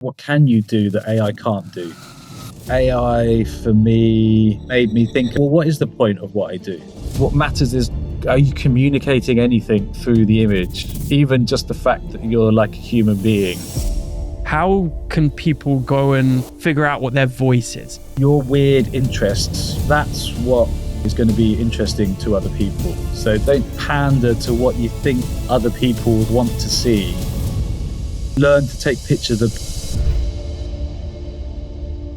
What can you do that AI can't do? AI for me made me think, well, what is the point of what I do? What matters is, are you communicating anything through the image? Even just the fact that you're like a human being. How can people go and figure out what their voice is? Your weird interests, that's what is going to be interesting to other people. So don't pander to what you think other people would want to see. Learn to take pictures of.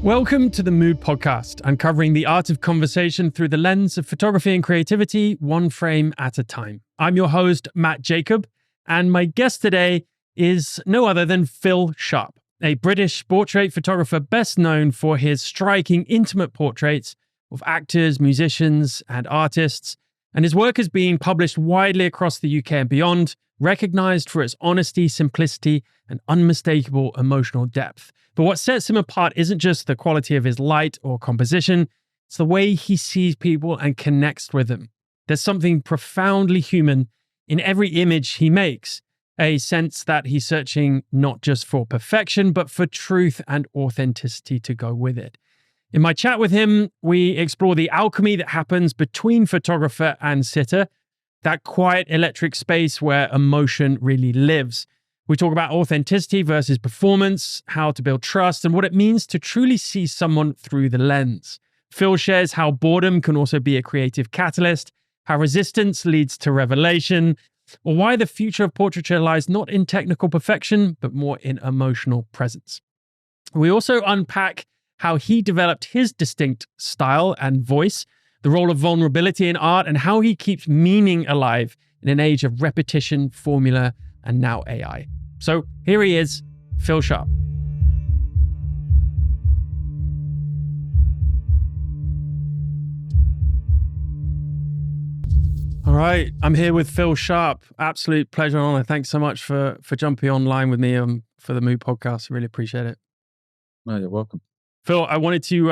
Welcome to the Mood Podcast, uncovering the art of conversation through the lens of photography and creativity, one frame at a time. I'm your host, Matt Jacob, and my guest today is no other than Phil Sharp, a British portrait photographer best known for his striking, intimate portraits of actors, musicians, and artists. And his work has been published widely across the UK and beyond, recognized for its honesty, simplicity, and unmistakable emotional depth. But what sets him apart isn't just the quality of his light or composition, it's the way he sees people and connects with them. There's something profoundly human in every image he makes, a sense that he's searching not just for perfection, but for truth and authenticity to go with it. In my chat with him, we explore the alchemy that happens between photographer and sitter, that quiet electric space where emotion really lives. We talk about authenticity versus performance, how to build trust, and what it means to truly see someone through the lens. Phil shares how boredom can also be a creative catalyst, how resistance leads to revelation, or why the future of portraiture lies not in technical perfection, but more in emotional presence. We also unpack how he developed his distinct style and voice, the role of vulnerability in art, and how he keeps meaning alive in an age of repetition, formula, and now AI. So here he is, Phil Sharp. All right, I'm here with Phil Sharp. Absolute pleasure and honor. Thanks so much for jumping online with me for the Mood Podcast. I really appreciate it. No, you're welcome. Phil, I wanted to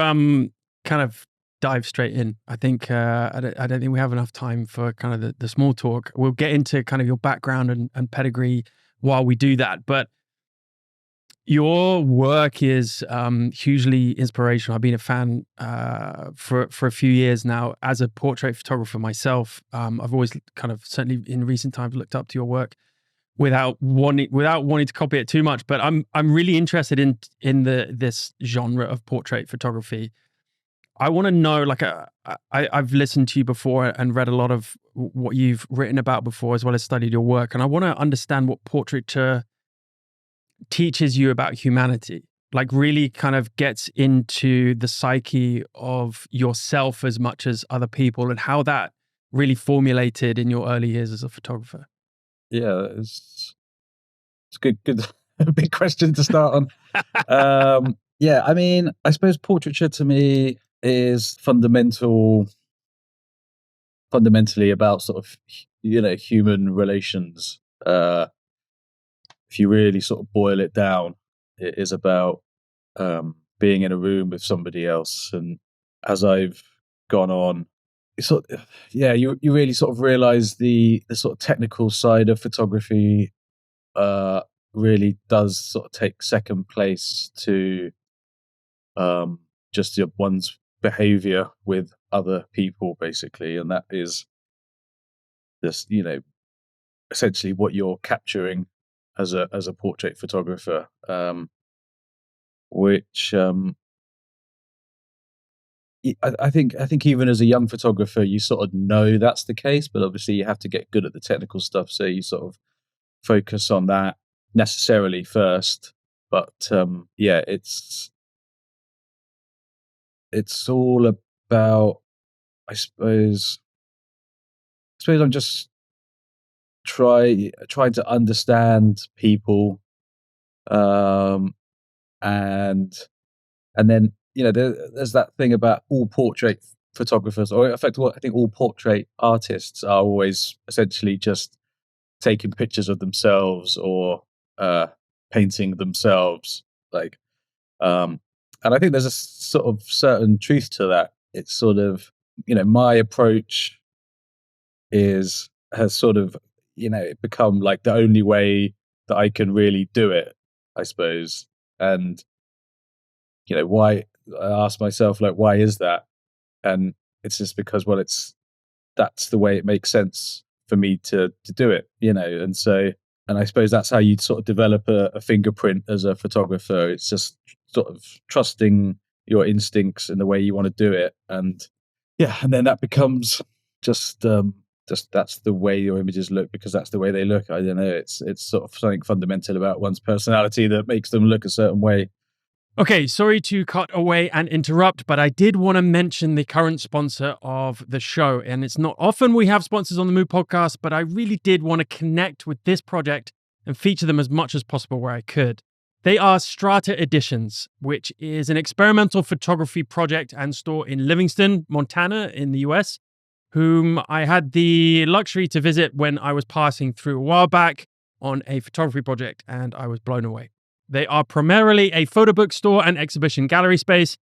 kind of dive straight in. I think I don't think we have enough time for kind of the small talk. We'll get into kind of your background and pedigree while we do that. But your work is hugely inspirational. I've been a fan for a few years now as a portrait photographer myself. I've always kind of, certainly in recent times, looked up to your work without wanting to copy it too much. But I'm really interested in this genre of portrait photography. I want to know, like, I've listened to you before and read a lot of what you've written about before, as well as studied your work. And I want to understand what portraiture teaches you about humanity, like really kind of gets into the psyche of yourself as much as other people, and how that really formulated in your early years as a photographer. Yeah, it's good. A big question to start on. Yeah, I mean, I suppose portraiture to me is fundamentally about sort of, human relations. If you really sort of boil it down, it is about being in a room with somebody else. And as I've gone on, you really sort of realize the sort of technical side of photography really does sort of take second place to just one's behavior with other people, basically. And that is just, essentially what you're capturing as a portrait photographer, which I think even as a young photographer, you sort of know that's the case, but obviously you have to get good at the technical stuff. So you sort of focus on that necessarily first. But yeah, it's all about, I suppose I'm just trying to understand people, and then there's that thing about all portrait photographers, or in fact, I think all portrait artists are always essentially just taking pictures of themselves or painting themselves, like, and I think there's a sort of certain truth to that. It's sort of, my approach has sort of, become like the only way that I can really do it, I suppose. And why? I ask myself, like, why is that? And it's just because, well, that's the way it makes sense for me to do it, and so, and I suppose that's how you sort of develop a fingerprint as a photographer. It's just sort of trusting your instincts in the way you want to do it. And yeah, and then that becomes just that's the way your images look, because that's the way they look. I don't know, it's sort of something fundamental about one's personality that makes them look a certain way. Okay, sorry to cut away and interrupt, but I did want to mention the current sponsor of the show. And it's not often we have sponsors on the Mood podcast, but I really did want to connect with this project and feature them as much as possible where I could. They are Strata Editions, which is an experimental photography project and store in Livingston, Montana, in the US, whom I had the luxury to visit when I was passing through a while back on a photography project, and I was blown away. They are primarily a photo book store and exhibition gallery space,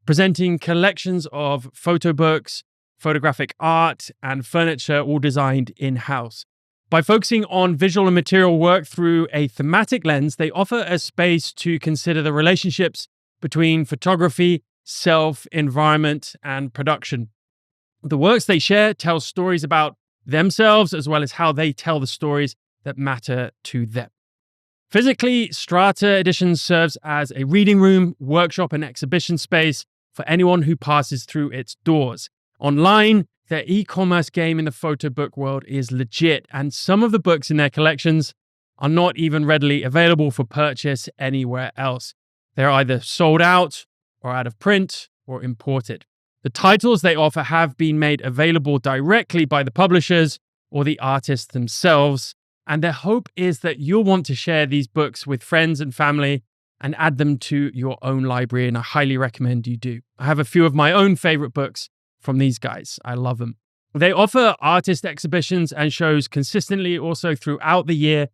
presenting collections of photo books, photographic art, and furniture, all designed in-house. By focusing on visual and material work through a thematic lens, they offer a space to consider the relationships between photography, self, environment, and production. The works they share tell stories about themselves, as well as how they tell the stories that matter to them. Physically, Strata Editions serves as a reading room, workshop, and exhibition space for anyone who passes through its doors. Online, their e-commerce game in the photo book world is legit, and some of the books in their collections are not even readily available for purchase anywhere else. They're either sold out or out of print or imported. The titles they offer have been made available directly by the publishers or the artists themselves, and their hope is that you'll want to share these books with friends and family and add them to your own library, and I highly recommend you do. I have a few of my own favorite books from these guys. I love them. They offer artist exhibitions and shows consistently also throughout the year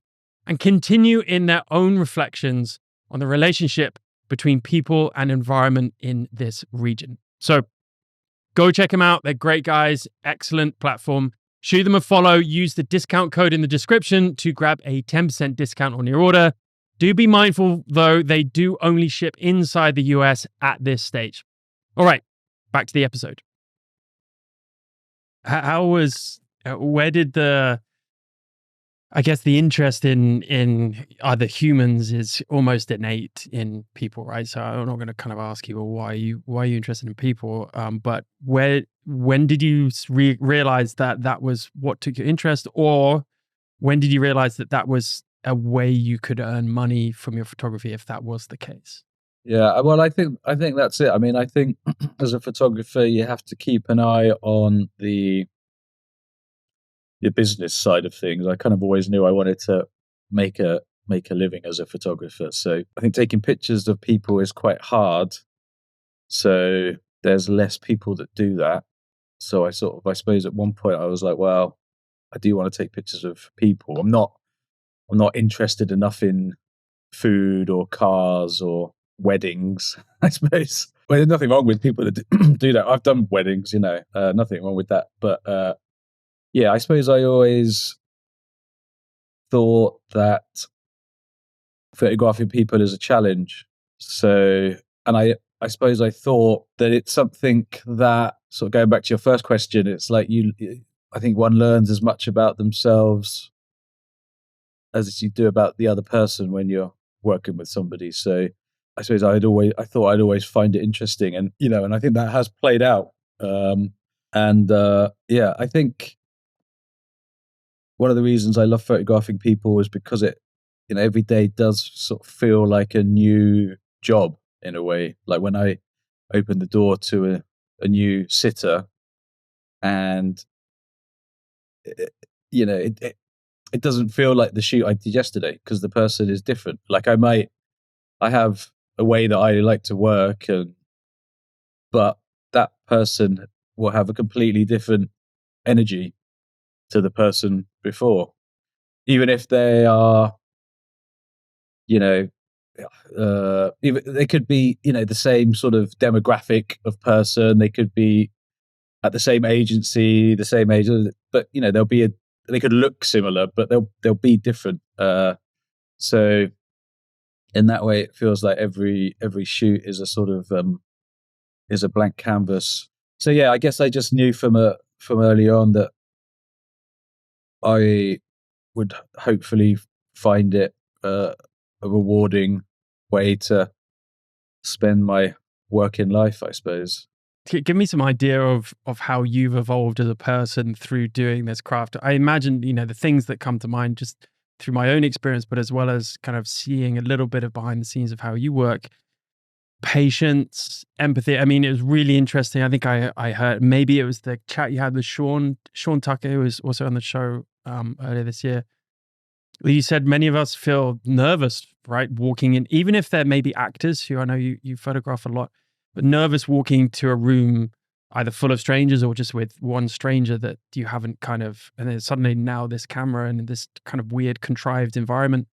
and continue in their own reflections on the relationship between people and environment in this region. So go check them out. They're great guys, excellent platform. Shoot them a follow. Use the discount code in the description to grab a 10% discount on your order. Do be mindful, though, they do only ship inside the US at this stage. All right, back to the episode. Where did the interest in other humans is almost innate in people, right? So I'm not going to kind of ask you, well, why are you interested in people? But when did you realize that was what took your interest, or when did you realize that was a way you could earn money from your photography, if that was the case? Yeah, well, I think that's it. I mean, I think as a photographer, you have to keep an eye on the business side of things. I kind of always knew I wanted to make a living as a photographer. So I think taking pictures of people is quite hard. So there's less people that do that. So I suppose at one point I was like, well, I do want to take pictures of people. I'm not interested enough in food or cars or weddings, I suppose. Well, there's nothing wrong with people that do that. I've done weddings, nothing wrong with that. But yeah, I suppose I always thought that photographing people is a challenge. So, and I suppose I thought that it's something that, sort of going back to your first question, it's like I think one learns as much about themselves as you do about the other person when you're working with somebody. So I suppose I thought I'd always find it interesting, and and I think that has played out. Yeah, I think one of the reasons I love photographing people is because it, every day does sort of feel like a new job in a way. Like when I open the door to a new sitter, and it doesn't feel like the shoot I did yesterday, because the person is different. Like I have a way that I like to work, but that person will have a completely different energy to the person before, even if they are, even they could be, the same sort of demographic of person. They could be at the same agency, the same age, but they could look similar, but they'll be different. So in that way, it feels like every shoot is a sort of is a blank canvas. So yeah, I guess I just knew from early on that I would hopefully find it a rewarding way to spend my working life, I suppose. Give me some idea of how you've evolved as a person through doing this craft. I imagine, the things that come to mind just through my own experience, but as well as kind of seeing a little bit of behind the scenes of how you work. Patience, empathy. I mean, it was really interesting. I think I heard, maybe it was the chat you had with Sean Tucker, who was also on the show earlier this year. You said many of us feel nervous, right? Walking in, even if they're maybe actors who I know you photograph a lot, but nervous walking to a room either full of strangers or just with one stranger that you haven't and then suddenly now this camera and this kind of weird contrived environment.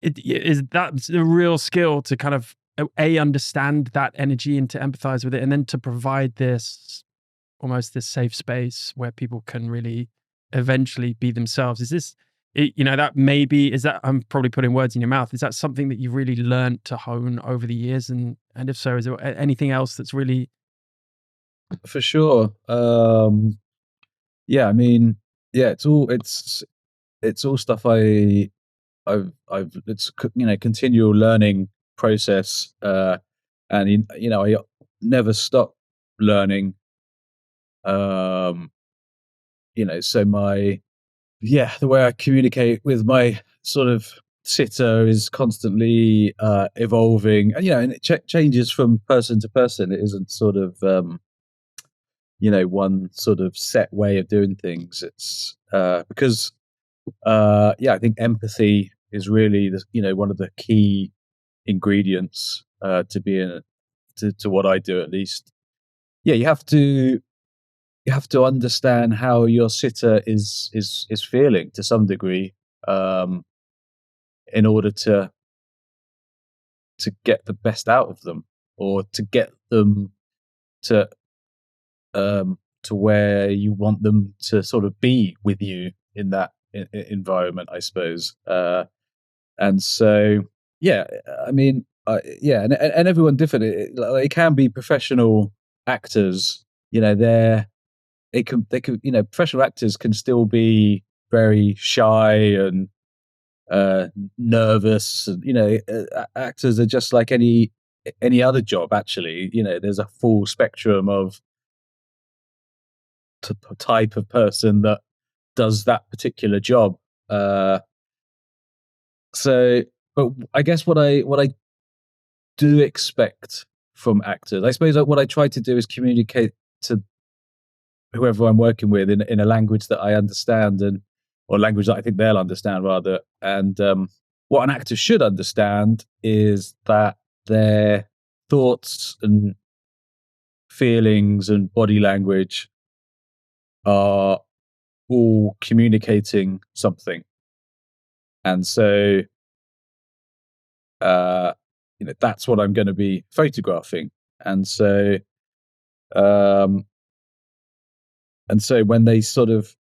Is that the real skill to kind of understand that energy and to empathize with it, and then to provide this almost this safe space where people can really eventually be themselves. Is this, that maybe, is that, I'm probably putting words in your mouth. Is that something that you've really learned to hone over the years? And if so, is there anything else that's really? For sure. Yeah, I mean, yeah, it's all stuff I've it's continual learning process, and I never stop learning. Um, so the way I communicate with my sort of sitter is constantly evolving, and it changes from person to person. It isn't sort of one sort of set way of doing things. It's because I think empathy is really one of the key ingredients to being to what I do, at least. Yeah, you have to understand how your sitter is feeling to some degree, um, in order to get the best out of them, or to get them to to where you want them to sort of be with you in that environment, I suppose. And so, yeah, I mean, and everyone different. It can be professional actors. They can, professional actors can still be very shy and nervous. And, actors are just like any other job. Actually, there's a full spectrum of type of person that does that particular job. Uh, so, but I guess what I do expect from actors, I suppose, what I try to do is communicate to whoever I'm working with in a language that I understand, or language that I think they'll understand, rather. And what an actor should understand is that their thoughts and feelings and body language are all communicating something. And so uh that's what I'm going to be photographing. And so um when they sort of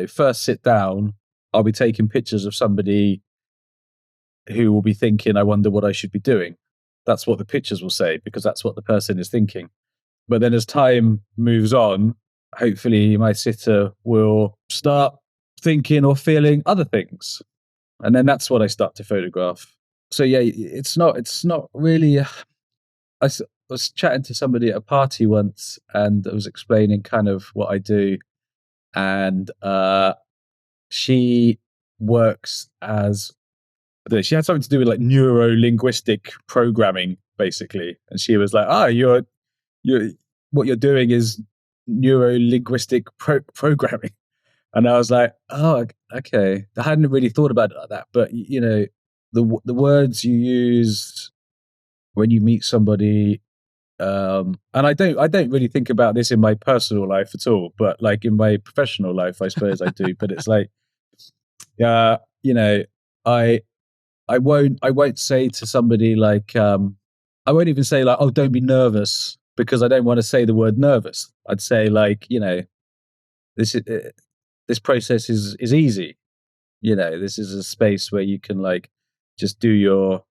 first sit down, I'll be taking pictures of somebody who will be thinking, I wonder what I should be doing. That's what the pictures will say, because that's what the person is thinking. But then as time moves on, hopefully my sitter will start thinking or feeling other things. And then that's what I start to photograph. So yeah, it's not really. Was chatting to somebody at a party once, and I was explaining kind of what I do, and she works as, she had something to do with like neuro linguistic programming, basically. And she was like, you're what you're doing is neuro linguistic programming. And I was like, oh, okay. I hadn't really thought about it like that. But the words you use when you meet somebody, and I don't really think about this in my personal life at all, but like in my professional life, I suppose I do. But it's like, uh, you know, I I won't say to somebody like, I won't even say like, oh, don't be nervous, because I don't want to say the word nervous. I'd say like, this is this process is easy. This is a space where you can like just do your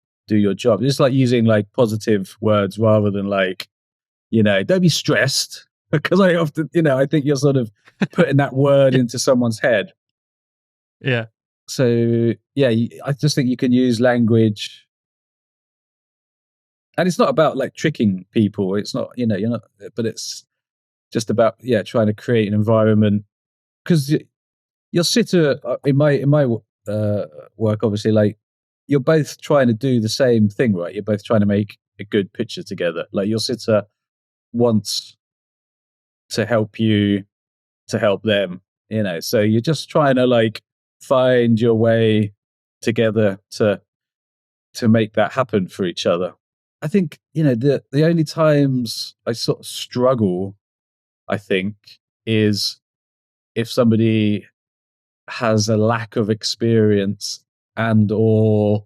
job. It's like using like positive words rather than like, don't be stressed, because I often, I think you're sort of putting that word Yeah. into someone's head. Yeah. So yeah, I just think you can use language, and it's not about like tricking people. It's not, you're not, but it's just about trying to create an environment, because your sitter in my work, obviously, like you're both trying to do the same thing, right? You're both trying to make a good picture together. Like your sitter wants to help you to help them, so you're just trying to like find your way together to make that happen for each other. I think, the only times I sort of struggle, I think, is if somebody has a lack of experience, and or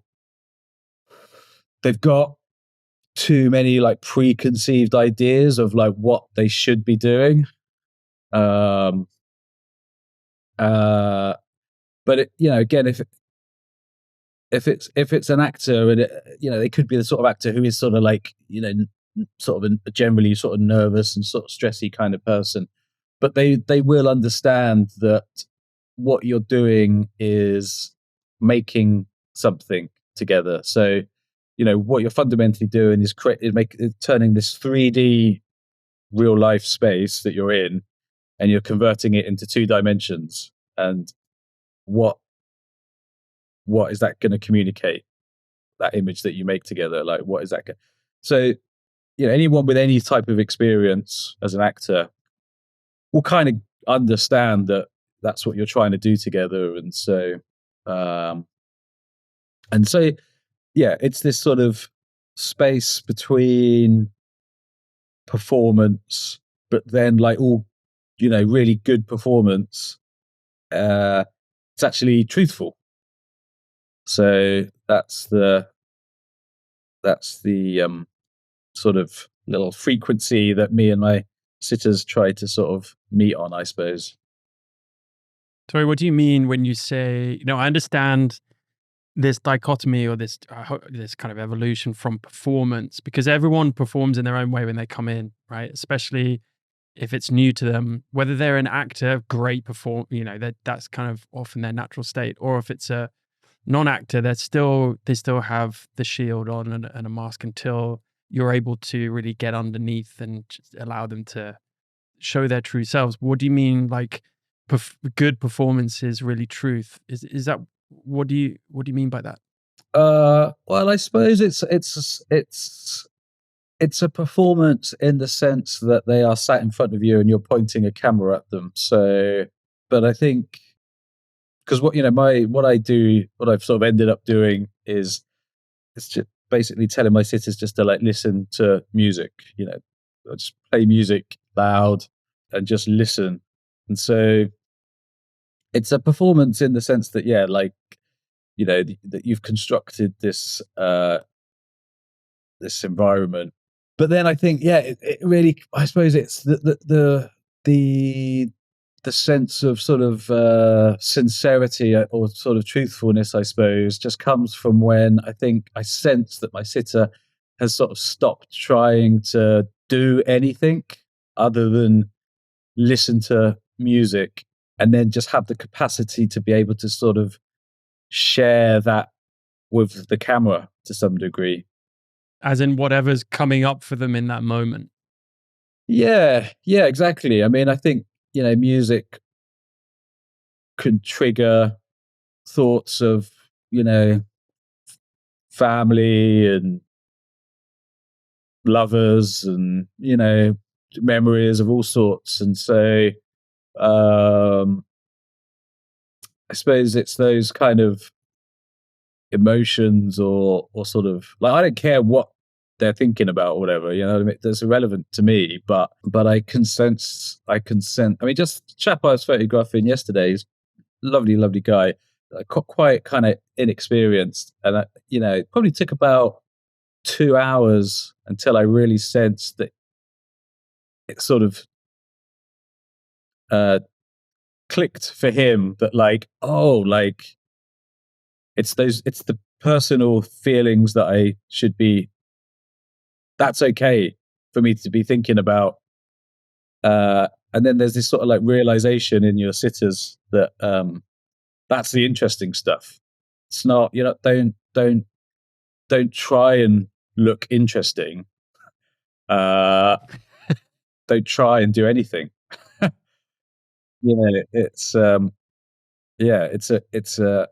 they've got too many like preconceived ideas of like what they should be doing. um uh but again, if it's an actor, and they could be the sort of actor who is sort of like, sort of a generally sort of nervous and sort of stressy kind of person, but they will understand that what you're doing is making something together. So what you're fundamentally doing is turning this 3D real life space that you're in, and you're converting it into two dimensions. And what what is that going to communicate, that image that you make together? Like, what is that so anyone with any type of experience as an actor will kind of understand that that's what you're trying to do together. Um and so it's this sort of space between performance, but then like all really good performance, uh it's actually truthful. So that's the sort of little frequency that me and my sitters try to sort of meet on, I suppose. Tori, what do you mean when you say, I understand this dichotomy or this kind of evolution from performance, because everyone performs in their own way when they come in, right? Especially if it's new to them, whether they're an actor, great perform, that's kind of often their natural state, or if it's a non-actor, they still have the shield on and a mask until you're able to really get underneath and just allow them to show their true selves. What do you mean, like good performance is really truth? Is that what do you mean by that? Well, I suppose it's a performance in the sense that they are sat in front of you and you're pointing a camera at them. So, but I think, because what I've sort of ended up doing is it's just basically telling my sitters just to like listen to music. I just play music loud and just listen. And so it's a performance in the sense that like that you've constructed this environment. But then I think, it really, I suppose it's the the sense of sort of sincerity, or sort of truthfulness, I suppose, just comes from when I think I sense that my sitter has sort of stopped trying to do anything other than listen to music, and then just have the capacity to be able to sort of share that with the camera to some degree. As in whatever's coming up for them in that moment. Yeah, exactly. I mean, I think, music can trigger thoughts of, family and lovers, and, memories of all sorts. And so, um, I suppose it's those kind of emotions, or sort of like, I don't care what they're thinking about or whatever, what I mean? That's irrelevant to me, but I can sense. I mean, just chap I was photographing yesterday, he's lovely guy, quite kind of inexperienced, and it probably took about 2 hours until I really sensed that it sort of uh clicked for him, that like, oh, like it's personal feelings that I should be. That's okay for me to be thinking about. And then there's this sort of like realization in your sitters that that's the interesting stuff. It's not, don't try and look interesting. Uh, don't try and do anything. It's yeah, it's a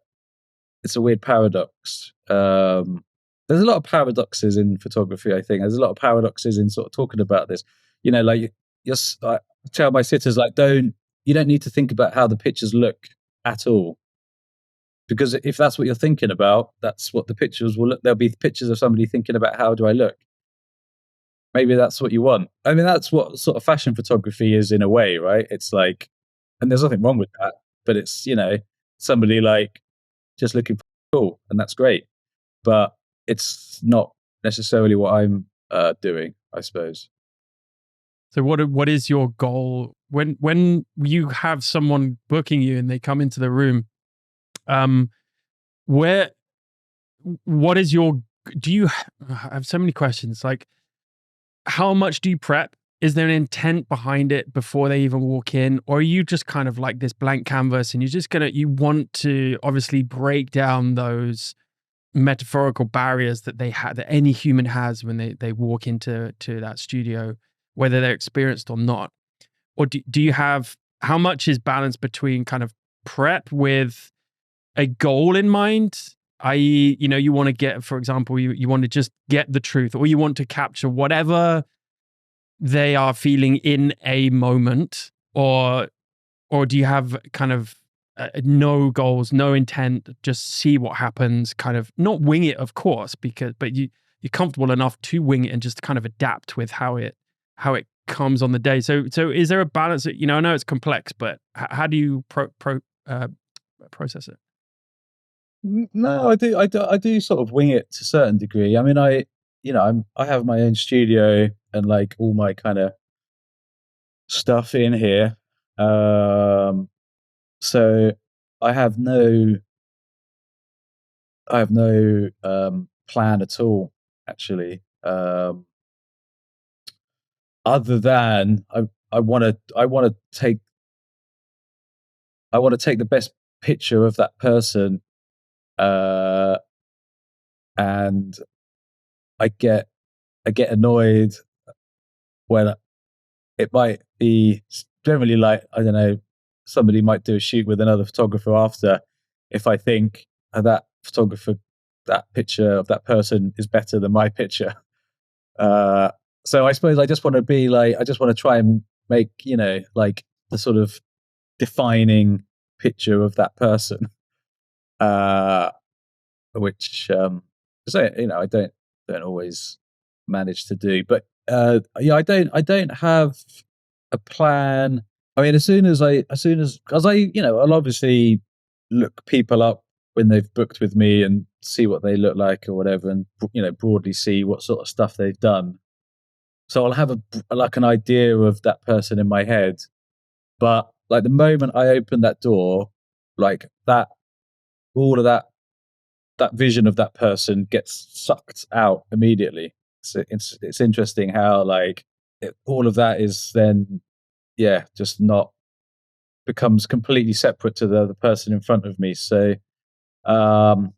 weird paradox. There's a lot of paradoxes in photography. I think there's a lot of paradoxes in sort of talking about this. Like I tell my sitters, like, you don't need to think about how the pictures look at all, because if that's what you're thinking about, that's what the pictures will look. There'll be pictures of somebody thinking about how do I look. Maybe that's what you want. I mean, that's what sort of fashion photography is in a way, right? It's like, and there's nothing wrong with that, but it's somebody like just looking cool, and that's great. But it's not necessarily what I'm doing, I suppose. So what is your goal when you have someone booking you and they come into the room? Where what is your do you I have so many questions. Like, how much do you prep? Is there an intent behind it before they even walk in? Or are you just kind of like this blank canvas and you want to obviously break down those metaphorical barriers that that any human has when they walk into that studio, whether they're experienced or not? Or do you have, how much is balanced between kind of prep with a goal in mind? I.e., you want to get, for example, you want to just get the truth, or you want to capture whatever they are feeling in a moment, or do you have kind of no goals, no intent, just see what happens, kind of not wing it, of course, but you're comfortable enough to wing it and just kind of adapt with how it comes on the day. So is there a balance that, I know it's complex, but how do you process it? No, I do sort of wing it to a certain degree. I mean, I have my own studio and like all my kind of stuff in here. So I have no plan at all, actually. Other than I want to take the best picture of that person, and I get annoyed when it might be generally like, I don't know, somebody might do a shoot with another photographer after, if I think that photographer, that picture of that person is better than my picture. So I suppose I just want to try and make, like the sort of defining picture of that person, which I don't always manage to do. But yeah, I don't have a plan. I mean, because I'll obviously look people up when they've booked with me and see what they look like or whatever, and broadly see what sort of stuff they've done. So I'll have an idea of that person in my head. But like the moment I open that door, like that, all of that vision of that person gets sucked out immediately. So it's interesting how like all of that is then, yeah, just not, becomes completely separate to the person in front of me. Um,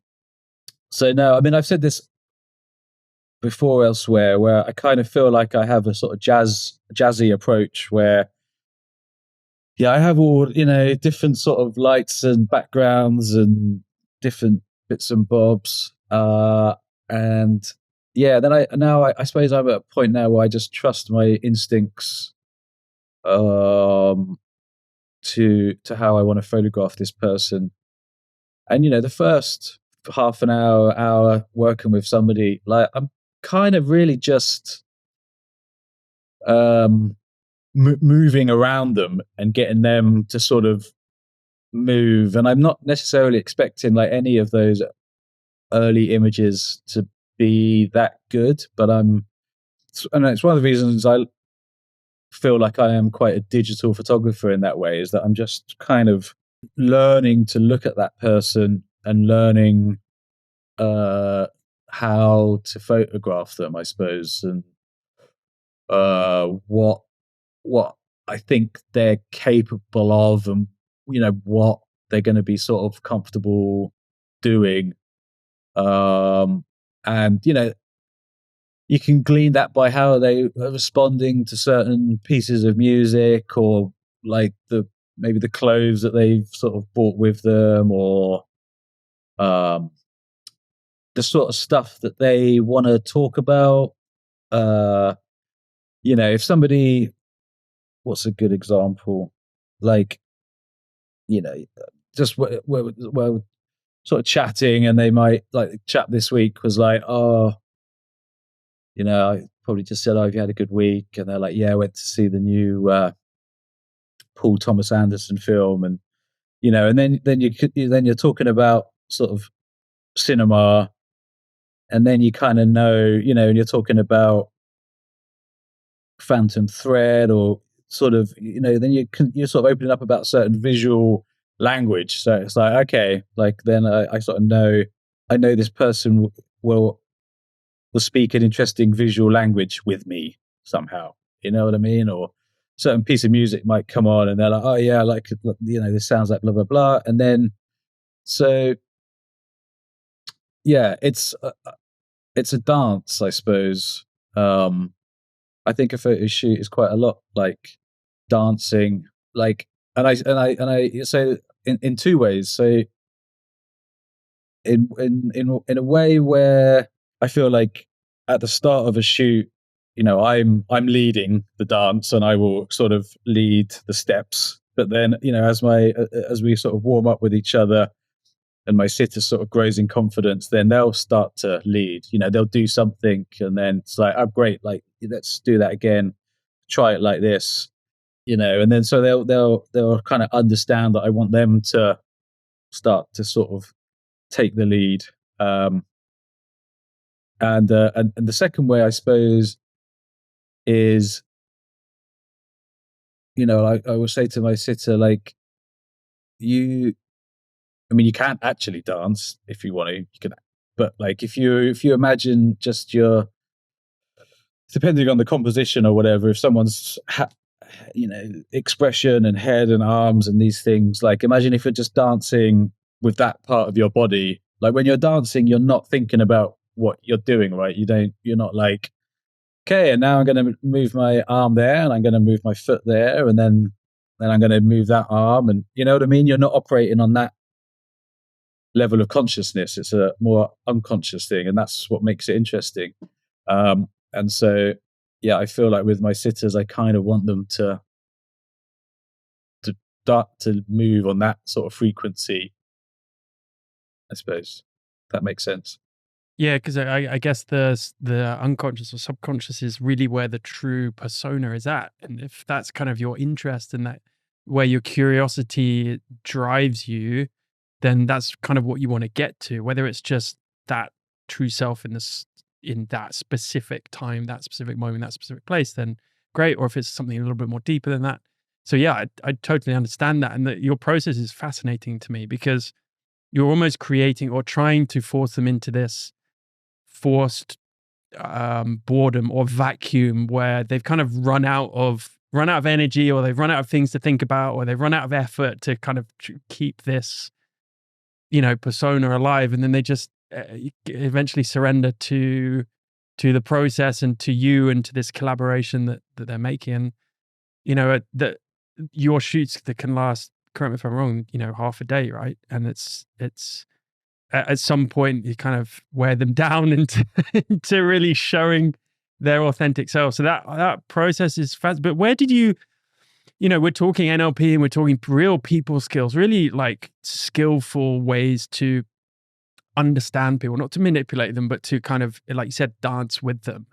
so no, I mean, I've said this before elsewhere, where I kind of feel like I have a sort of jazzy approach where, yeah, I have all, different sort of lights and backgrounds and different bits and bobs. And yeah, then I suppose I'm at a point now where I just trust my instincts, to how I want to photograph this person. And the first half an hour working with somebody, like I'm kind of really just moving around them and getting them to sort of move, and I'm not necessarily expecting like any of those early images to be that good, but and it's one of the reasons I feel like I am quite a digital photographer in that way, is that I'm just kind of learning to look at that person and learning how to photograph them, I suppose, and what I think they're capable of, and what they're going to be sort of comfortable doing. And you can glean that by how they are responding to certain pieces of music, or like maybe the clothes that they've sort of brought with them, or um, the sort of stuff that they want to talk about. Uh, if somebody, what's a good example? Like, you know, just we're sort of chatting, and they might, like, the chat this week was like, oh, I probably just said, oh, have you had a good week? And they're like, yeah, I went to see the new Paul Thomas Anderson film, and and then you're talking about sort of cinema, and then you kind of and you're talking about Phantom Thread, or sort of, then you're sort of opening up about certain visual language. So it's like, okay, like, then I sort of I know this person will speak an interesting visual language with me somehow. You know what I mean? Or certain piece of music might come on, and they're like, oh yeah, like, this sounds like blah blah blah, and then so yeah, it's a dance, I suppose. I think a photo shoot is quite a lot like dancing, like, and I say in two ways. So in a way where I feel like at the start of a shoot, I'm leading the dance, and I will sort of lead the steps. But then, as we sort of warm up with each other, and my sitter sort of grows in confidence, then they'll start to lead. They'll do something, and then it's like, oh great, like, let's do that again, try it like this, and then so they'll kind of understand that I want them to start to sort of take the lead. And the second way, I suppose, is, I will say to my sitter, like, you can't actually dance if you want to. You can, but like, if you imagine just depending on the composition or whatever, if someone's expression and head and arms and these things, like, imagine if you're just dancing with that part of your body. Like, when you're dancing, you're not thinking about what you're doing, right? You're not like, okay, and now I'm going to move my arm there, and I'm going to move my foot there, and then I'm going to move that arm, and you know what I mean? You're not operating on that level of consciousness. It's a more unconscious thing, and that's what makes it interesting. And so, yeah, I feel like with my sitters, I kind of want them to start to move on that sort of frequency, I suppose. That makes sense. Yeah, because I guess the unconscious or subconscious is really where the true persona is at, and if that's kind of your interest and that where your curiosity drives you, then that's kind of what you want to get to. Whether it's just that true self in that specific time, that specific moment, that specific place, then great. Or if it's something a little bit more deeper than that. So yeah, I totally understand that, and that your process is fascinating to me because you're almost creating or trying to force them into this forced boredom or vacuum where they've kind of run out of energy, or they've run out of things to think about, or they've run out of effort to kind of keep this persona alive, and then they just eventually surrender to the process and to you and to this collaboration that they're making. That your shoots that can last, correct me if I'm wrong, half a day, right? And it's at some point you kind of wear them down into into really showing their authentic self. So that process is fast. But where did you, we're talking NLP and we're talking real people skills, really like skillful ways to understand people, not to manipulate them, but to kind of, like you said, dance with them,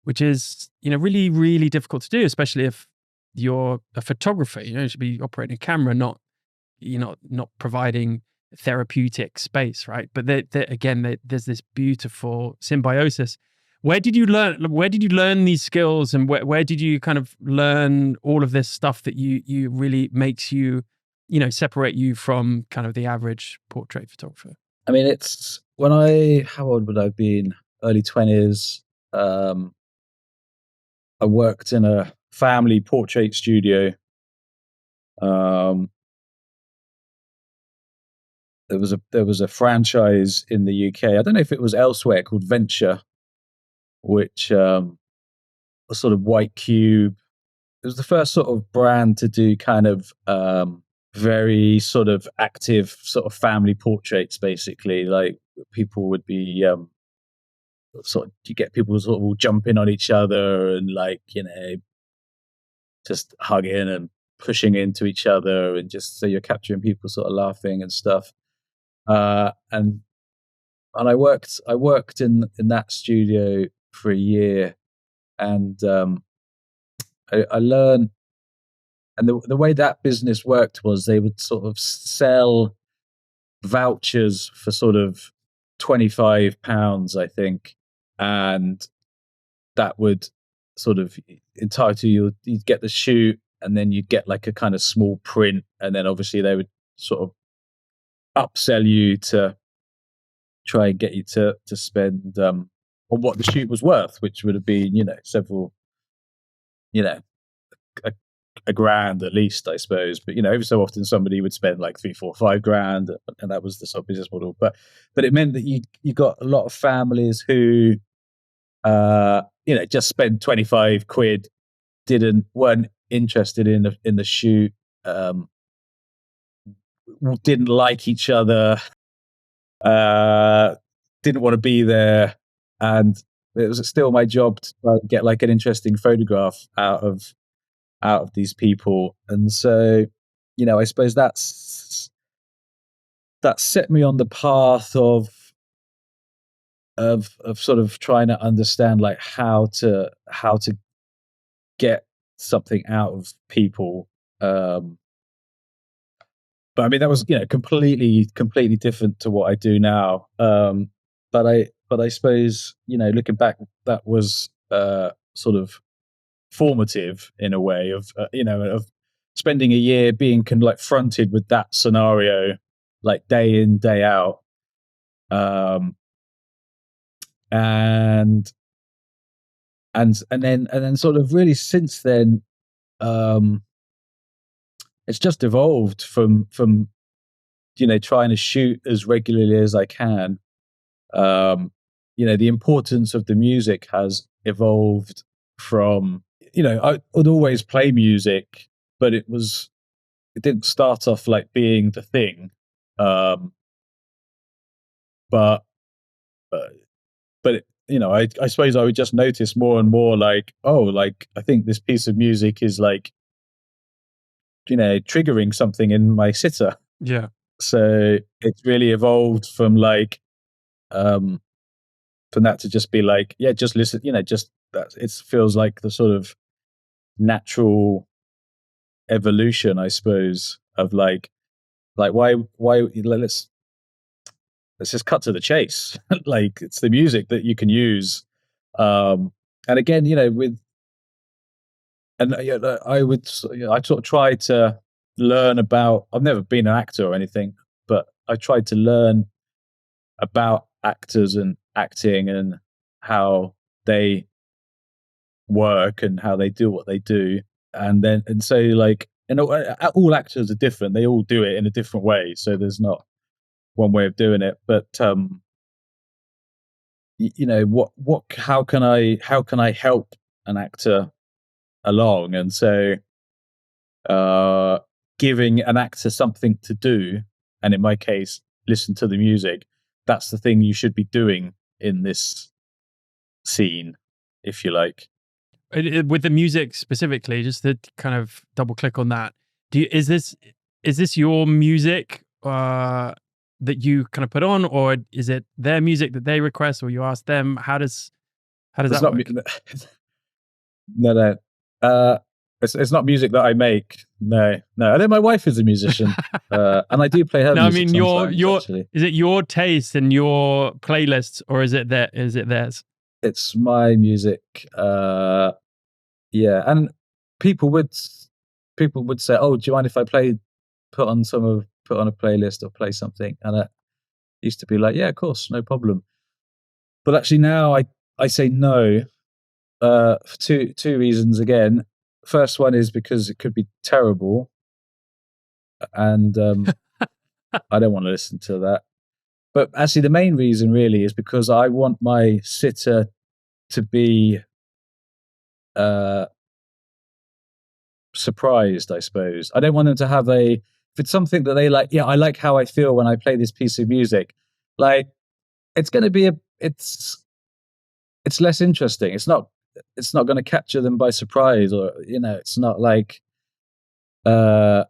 which is, really, really difficult to do, especially if you're a photographer. You should be operating a camera, not providing therapeutic space, right? But again, there's this beautiful symbiosis. Where did you learn these skills, and where did you kind of learn all of this stuff that you really makes you, separate you from kind of the average portrait photographer? I mean, how old would I have been? Early 20s. Um, I worked in a family portrait studio. Um, there was a franchise in the UK. I don't know if it was elsewhere, called Venture, which a sort of white cube. It was the first sort of brand to do kind of very sort of active sort of family portraits. Basically, like people would be sort of, you get people sort of all jumping on each other and, like, just hugging and pushing into each other, and just so you're capturing people sort of laughing and stuff. And I worked in that studio for a year, and I learned. And the way that business worked was they would sort of sell vouchers for sort of £25, I think, and that would sort of entitle you. You'd get the shoot, and then you'd get like a kind of small print, and then obviously they would sort of upsell you to try and get you to spend on what the shoot was worth, which would have been, several, you know, a, a grand at least, I suppose. But every so often somebody would spend like 3, 4, 5 grand, and that was the sort of business model. But it meant that you got a lot of families who just spent 25 quid, weren't interested in the shoot, um, didn't like each other, uh, didn't want to be there, and it was still my job to try and get like an interesting photograph out of these people. And so, I suppose that set me on the path of sort of trying to understand, like, how to get something out of people. But I mean, that was, completely different to what I do now. But I suppose, looking back, that was sort of formative in a way of spending a year being like fronted with that scenario, like day in, day out. um and and then sort of really since then, um it's just evolved from trying to shoot as regularly as I can. The importance of the music has evolved from, I would always play music, but it didn't start off like being the thing. Um, but uh, I suppose I would just notice more and more, like, oh, like, I think this piece of music is like, triggering something in my sitter. Yeah. So it's really evolved from like, um, from that to just be like, yeah, just listen, just that. It feels like the sort of natural evolution, I suppose, of like why let's just cut to the chase. Like, it's the music that you can use. And again, with and I sort of try to learn about. I've never been an actor or anything, but I tried to learn about actors and acting and how they work and how they do what they do. And so, like, all actors are different. They all do it in a different way. So there's not one way of doing it. But what how can I help an actor along? And so, uh, giving an actor something to do, and in my case, listen to the music. That's the thing you should be doing in this scene, if you like. With the music specifically, just to kind of double click on that, is this your music that you kind of put on, or is it their music that they request, or you ask them? How does It's that not work? no, no. It's not music that I make. No, no. I think my wife is a musician, and I do play her No, I music mean your sometimes. your Actually, is it your taste and your playlists, or is it theirs? it's my music. Yeah, and people would people would say, "Oh, do you mind if I put on a playlist or play something?" And Used to be like, yeah, of course, no problem. But actually now I say no for two reasons again. First one is because it could be terrible, and I don't want to listen to that. But actually, the main reason really is because I want my sitter to be uh, surprised, I suppose. I don't want them to have if it's something that they like, yeah, I like how I feel when I play this piece of music. Like, it's going to be it's less interesting. It's not going to capture them by surprise, or, it's not like, and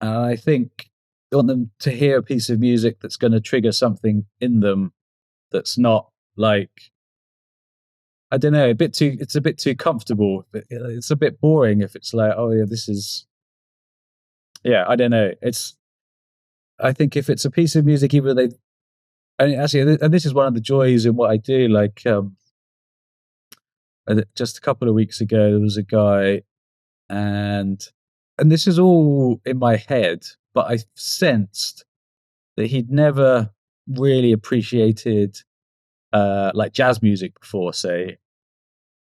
I think I want them to hear a piece of music that's going to trigger something in them that's not like, I don't know, it's a bit too comfortable. It's a bit boring if it's like, oh yeah, I don't know. I think if it's a piece of music, either and actually, and this is one of the joys in what I do, like, just a couple of weeks ago, there was a guy, and this is all in my head, but I sensed that he'd never really appreciated like jazz music before, say,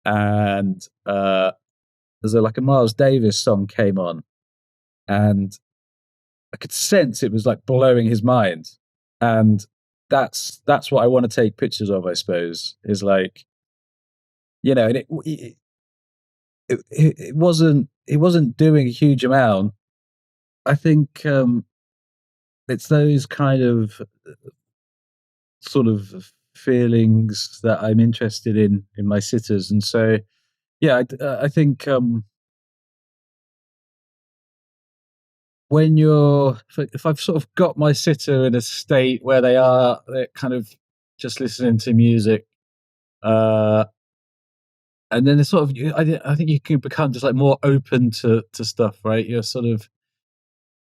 and there's like a Miles Davis song came on, and I could sense it was like blowing his mind, and that's what I want to take pictures of. I suppose is like, and it wasn't doing a huge amount. I think it's those kind of sort of feelings that I'm interested in my sitters, and so yeah, I think when if I've sort of got my sitter in a state where they're kind of just listening to music, uh, and then it's sort of, I think you can become just like more open to stuff, right? You're sort of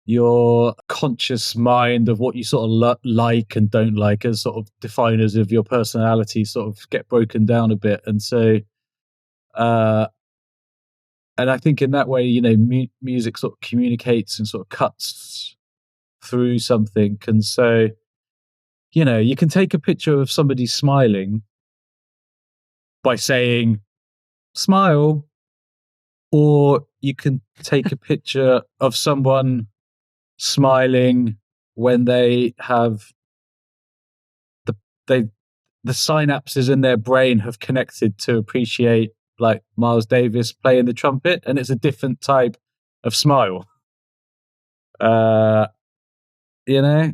your conscious mind of what you sort of like and don't like as sort of definers of your personality sort of get broken down a bit, and so uh and I think in that way, music sort of communicates and sort of cuts through something, and so you can take a picture of somebody smiling by saying smile, or you can take a picture of someone smiling when they have the they the synapses in their brain have connected to appreciate like Miles Davis playing the trumpet, and it's a different type of smile. Uh,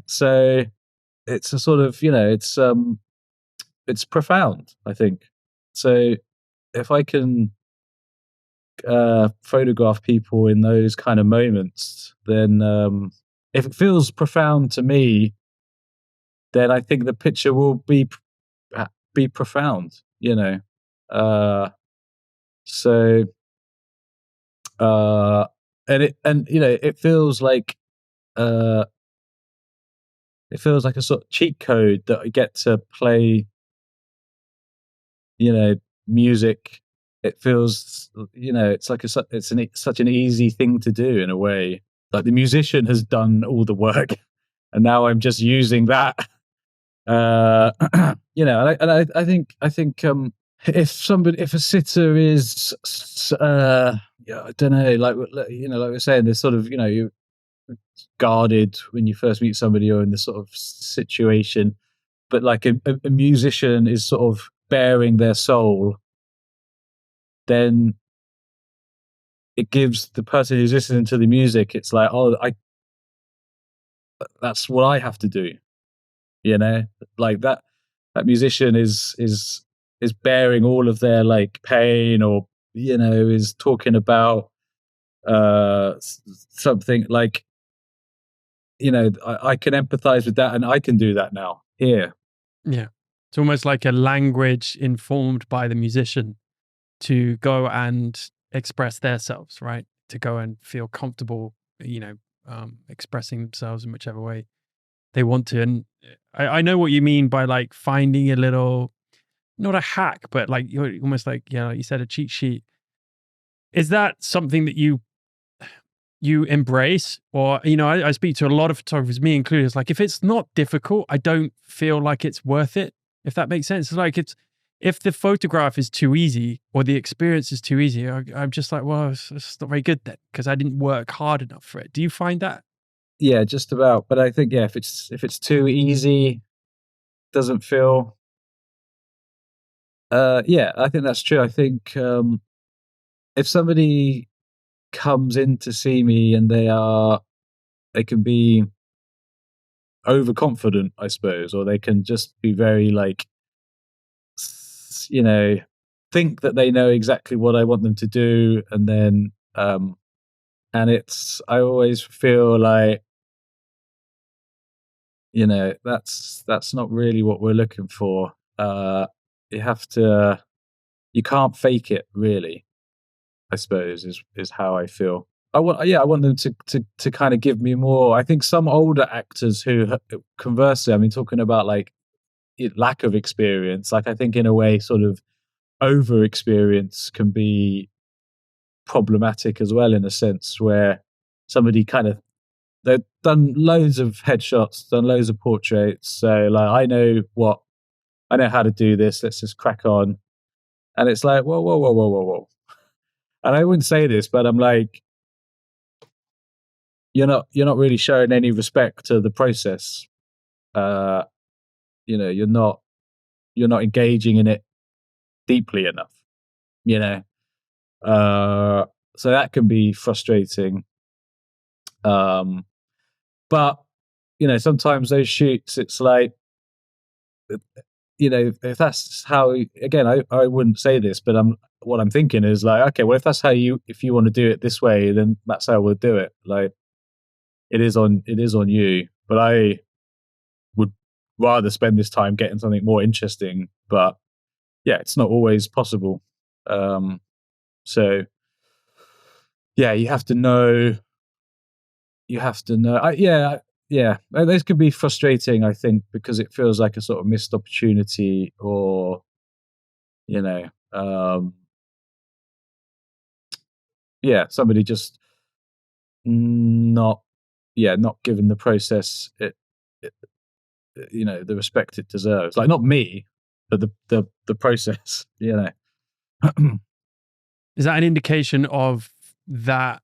so it's a sort of, it's profound, I think. So if I can photograph people in those kind of moments, then if it feels profound to me, then I think the picture will be profound. Uh, so and uh, it feels like a sort of cheat code that I get to play, you know, music. It feels, it's like such an easy thing to do in a way. Like the musician has done all the work, and now I'm just using that. I think if a sitter is, yeah, I don't know, like like we're saying, there's sort of, you're guarded when you first meet somebody or in this sort of situation, but like a musician is sort of bearing their soul, then it gives the person who's listening to the music, it's like, oh, that's what I have to do, you know, like that musician is bearing all of their like pain, or is talking about something like, I can empathize with that, and I can do that now here. Yeah. It's almost like a language informed by the musician to go and express themselves, right? To go and feel comfortable, expressing themselves in whichever way they want to. And I know what you mean by like finding a little, not a hack, but like you're almost like, like you said, a cheat sheet. Is that something that you you embrace, or I speak to a lot of photographers, me included. It's like, if it's not difficult, I don't feel like it's worth it, if that makes sense. It's like, if the photograph is too easy or the experience is too easy, I'm just like, well, it's not very good then, because I didn't work hard enough for it. Do you find that? Yeah, just about. But I think, yeah, if it's too easy, doesn't feel. Yeah, I think that's true. I think if somebody comes in to see me and they can be overconfident, I suppose, or they can just be very like, you know, think that they know exactly what I want them to do, and then and I always feel like, that's not really what we're looking for. You have to, you can't fake it, really, I suppose, is how I feel. I want them to kind of give me more. I think some older actors who, conversely, I mean, talking about like lack of experience, like I think in a way, sort of over experience can be problematic as well, in a sense where somebody kind of, they've done loads of headshots, done loads of portraits, so like I know how to do this. Let's just crack on. And it's like, whoa, whoa, whoa, whoa, whoa, whoa. And I wouldn't say this, but I'm like, you're not really showing any respect to the process. Uh, you're not engaging in it deeply enough. You know, so that can be frustrating. Um, but sometimes those shoots, it's like, if that's how, again, I wouldn't say this, but what I'm thinking is like, okay, well, if you want to do it this way, then that's how we'll do it. Like, it is on you, but I would rather spend this time getting something more interesting. But yeah, it's not always possible. So yeah, yeah, those could be frustrating, I think, because it feels like a sort of missed opportunity, or you know um yeah, somebody just not not given the process it the respect it deserves. Like, not me, but the process. Is that an indication of that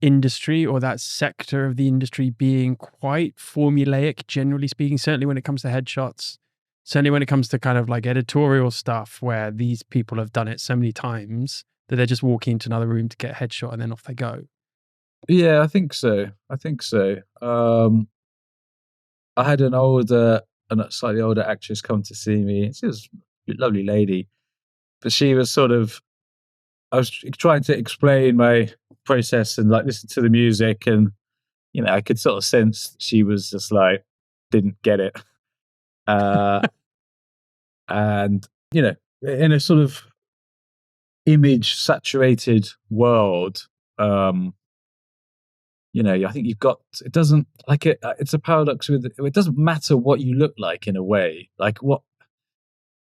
industry or that sector of the industry being quite formulaic, generally speaking? Certainly when it comes to headshots, certainly when it comes to kind of like editorial stuff, where these people have done it so many times that they're just walking into another room to get a headshot and then off they go. Yeah, I think so. I had a slightly older actress come to see me. She was a lovely lady, but she was sort of, I was trying to explain my process and like listen to the music, and I could sort of sense she was just like, didn't get it. Uh, and in a sort of image saturated world, I think you've got, it doesn't like it. It's a paradox with it doesn't matter what you look like, in a way. Like, what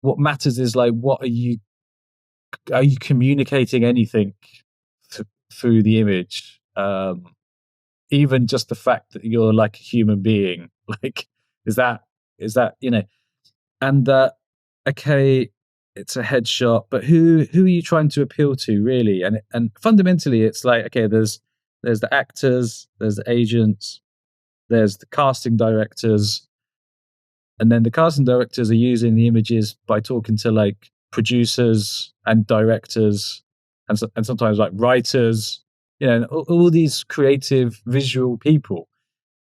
matters is like, what are you communicating anything through the image? Even just the fact that you're like a human being, like, is that and okay, it's a headshot, but who are you trying to appeal to, really? And fundamentally, it's like, okay, there's the actors, there's the agents, there's the casting directors, and then the casting directors are using the images by talking to like producers and directors, and sometimes like writers, and all these creative visual people.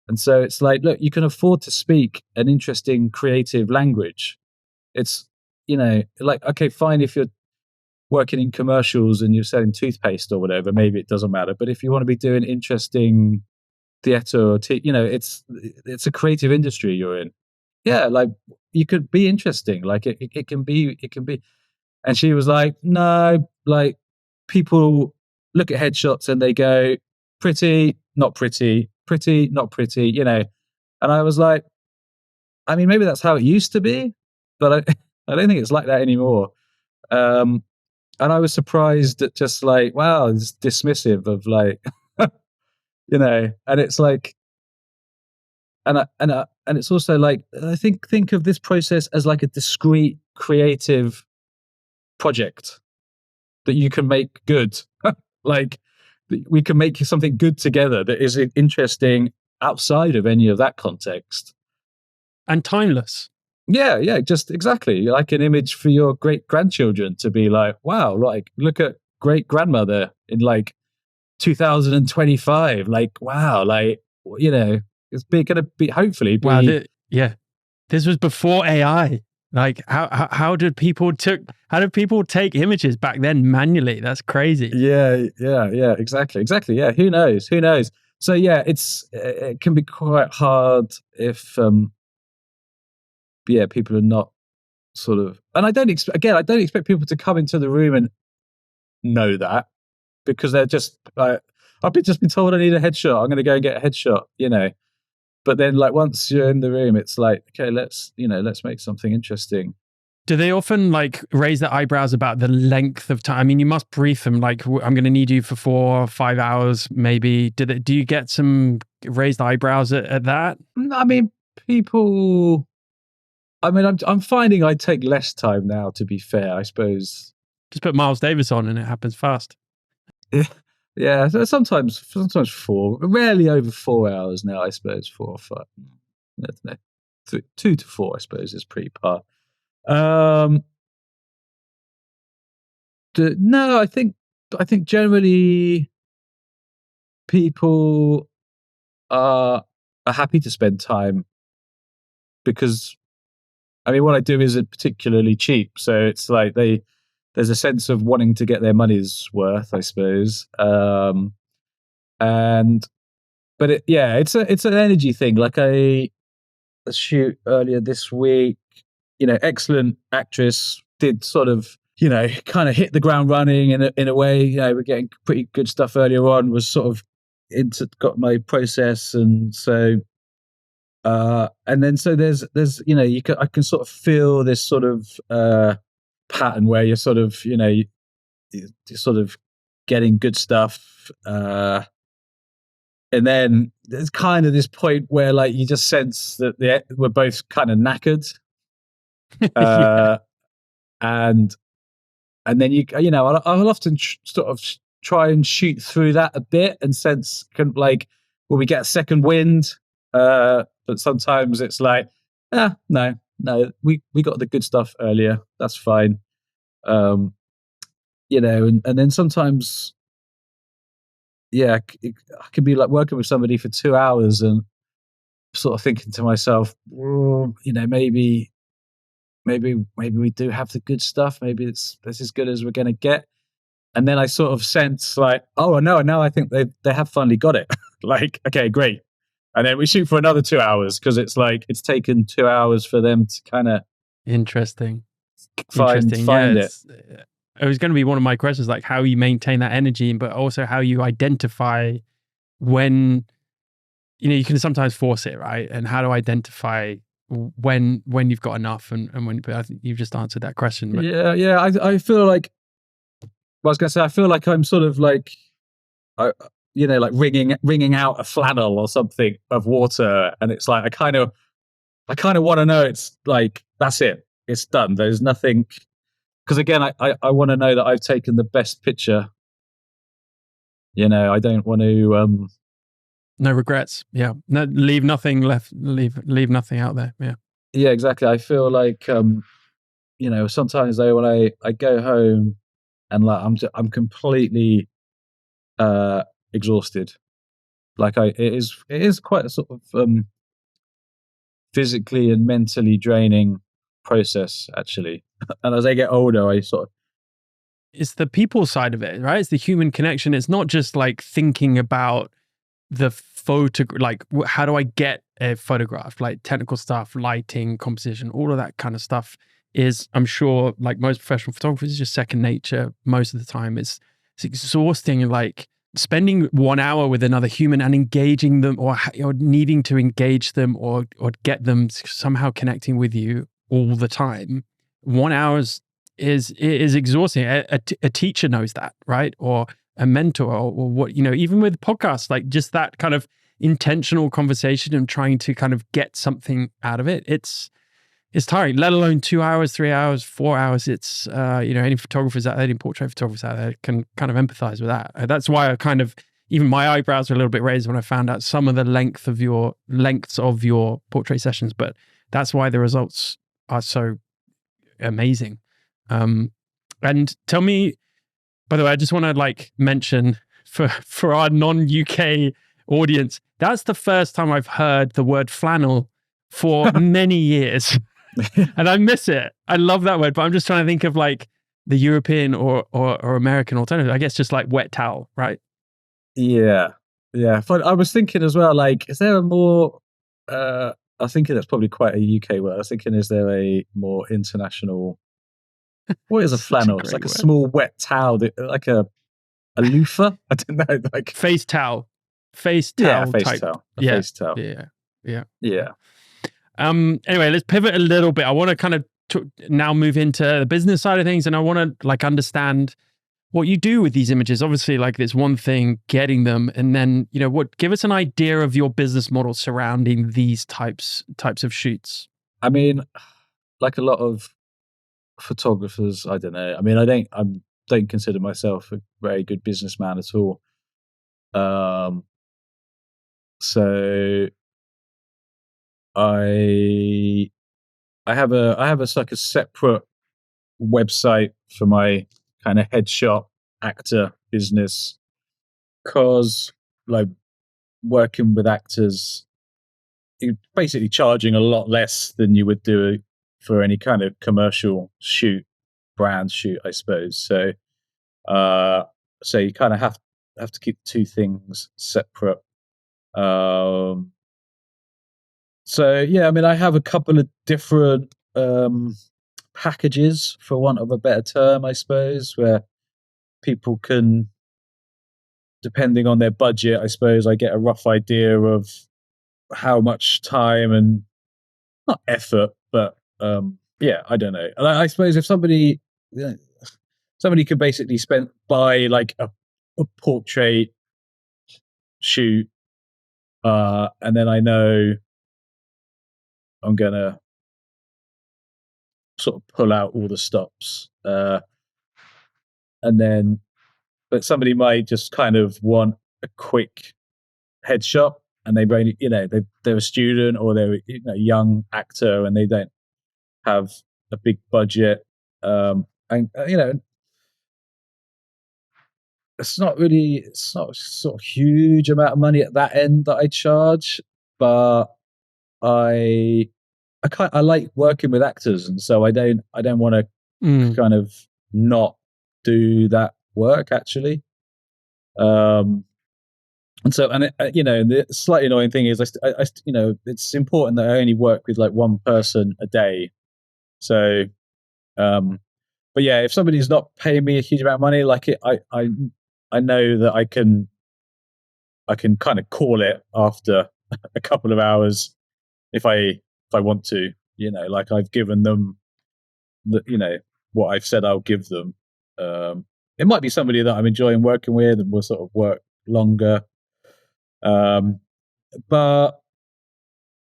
And so it's like, look, you can afford to speak an interesting creative language. It's like, okay, fine, if you're working in commercials and you're selling toothpaste or whatever, maybe it doesn't matter. But if you want to be doing interesting theater or it's a creative industry you're in. Yeah, like, you could be interesting. Like, it can be. And she was like, no, like, people look at headshots and they go, pretty, not pretty, pretty, not pretty. And I was like, I mean, maybe that's how it used to be, but I don't think it's like that anymore. And I was surprised at just like, wow, it's dismissive of like and it's like, and it's also like, I think of this process as like a discrete creative project that you can make good. Like, we can make something good together that is interesting outside of any of that context. And timeless. Yeah, just exactly like an image for your great grandchildren to be like, wow, like look at great grandmother in like 2025. Like, wow, like, it's gonna be, hopefully Wow. be. Yeah. This was before AI. Like how did people take images back then manually? That's crazy. Yeah, exactly. Yeah, who knows. So yeah, it can be quite hard if yeah, people are not sort of, and I don't expect people to come into the room and know that, because they're just like, just been told I need a headshot, I'm going to go and get a headshot. But then, like, once you're in the room, it's like, okay, let's make something interesting. Do they often like raise their eyebrows about the length of time? I mean, you must brief them like, I'm going to need you for 4 or 5 hours, maybe. Do you get some raised eyebrows at that? I mean, people. I mean, I'm finding I take less time now. To be fair, I suppose. Just put Miles Davis on and it happens fast. Yeah, so sometimes 4, rarely over 4 hours now. I suppose 4 or 5. I don't know, 2 to 4. I suppose is pretty par. No, I think generally people are happy to spend time, because I mean, what I do isn't particularly cheap, so it's like there's a sense of wanting to get their money's worth, I suppose. And but it's an energy thing. Like, a shoot earlier this week, excellent actress, did sort of, kind of hit the ground running in a way. We're getting pretty good stuff earlier on. Was sort of got my process, and so and then so there's I can sort of feel this sort of pattern where you're sort of you're sort of getting good stuff, and then there's kind of this point where, like, you just sense that we're both kind of knackered, Yeah. uh, and then I'll often sort of try and shoot through that a bit and sense, like, will we get a second wind? But sometimes it's like, no, we got the good stuff earlier. That's fine. And then sometimes, yeah, I could be like working with somebody for 2 hours and sort of thinking to myself, maybe we do have the good stuff. Maybe it's as good as we're going to get. And then I sort of sense like, oh no, I think they have finally got it. Like, okay, great. And then we shoot for another 2 hours, because it's like it's taken 2 hours for them to kind of Interesting. find Yeah, it. it was going to be one of my questions, like how you maintain that energy, but also how you identify when, you can sometimes force it, right? And how to identify when you've got enough and when, but I think you've just answered that question. But Yeah. I feel like, I was going to say, I feel like I'm sort of like, like wringing out a flannel or something of water, and it's like I kind of want to know it's like, that's it, it's done. There's nothing, because again, I want to know that I've taken the best picture. I don't want to. no regrets. Yeah, no, leave nothing left. Leave nothing out there. Yeah. Yeah, exactly. I feel like sometimes though, when I go home and, like, I'm completely exhausted. Like, it is quite a sort of physically and mentally draining process, actually. And as I get older, I sort of. It's the people side of it, right? It's the human connection. It's not just like thinking about the photo, like how do I get a photograph, like technical stuff, lighting, composition, all of that kind of stuff is, I'm sure, like most professional photographers, is just second nature most of the time. It's exhausting, like spending 1 hour with another human and engaging them, or needing to engage them, or get them somehow connecting with you all the time. 1 hour is exhausting. A teacher knows that, right? Or a mentor or what, even with podcasts, like just that kind of intentional conversation and trying to kind of get something out of it. It's tiring, let alone 2 hours, 3 hours, 4 hours. It's, any photographers out there, any portrait photographers out there can kind of empathize with that. That's why I kind of, even my eyebrows were a little bit raised when I found out some of the lengths of your portrait sessions, but that's why the results are so amazing. And tell me, by the way, I just want to mention for our non-UK audience, that's the first time I've heard the word flannel for many years. And I miss it. I love that word, but I'm just trying to think of the European or American alternative. I guess just like wet towel, right? Yeah. But I was thinking as well, is there a more, I was thinking that's probably quite a UK word. I was thinking, is there a more international, what is a Such a flannel? It's great like a word. small wet towel, like a loofah? I don't know. Face towel. Face Yeah, a towel face type. towel. A Yeah. face towel. Yeah. Yeah. Anyway, let's pivot a little bit. I want to kind of now move into the business side of things, and I want to understand what you do with these images. Obviously, it's one thing getting them, and then give us an idea of your business model surrounding these types of shoots. I mean, like a lot of photographers, I don't know. I mean, I don't consider myself a very good businessman at all. So I have a like a separate website for my kind of headshot actor business, because like working with actors, you're basically charging a lot less than you would do for any kind of commercial shoot, brand shoot, I suppose. So you kind of have to keep two things separate. So yeah, I mean, I have a couple of different packages, for want of a better term, I suppose, where people can, depending on their budget, I suppose, I get a rough idea of how much time and not effort, but yeah, I don't know. And I suppose if somebody could basically buy like a portrait shoot, and then I know I'm gonna sort of pull out all the stops, and then, but somebody might just kind of want a quick headshot, and they've only, they're a student, or they're a young actor, and they don't have a big budget, and it's not sort of huge amount of money at that end that I charge, but I like working with actors, and so I don't want to kind of not do that work, actually. And so, and the slightly annoying thing is, it's important that I only work with like one person a day. So, but yeah, if somebody's not paying me a huge amount of money, I know that I can kind of call it after a couple of hours if I want to. Like I've given them what I've said I'll give them. It might be somebody that I'm enjoying working with, and we'll sort of work longer. But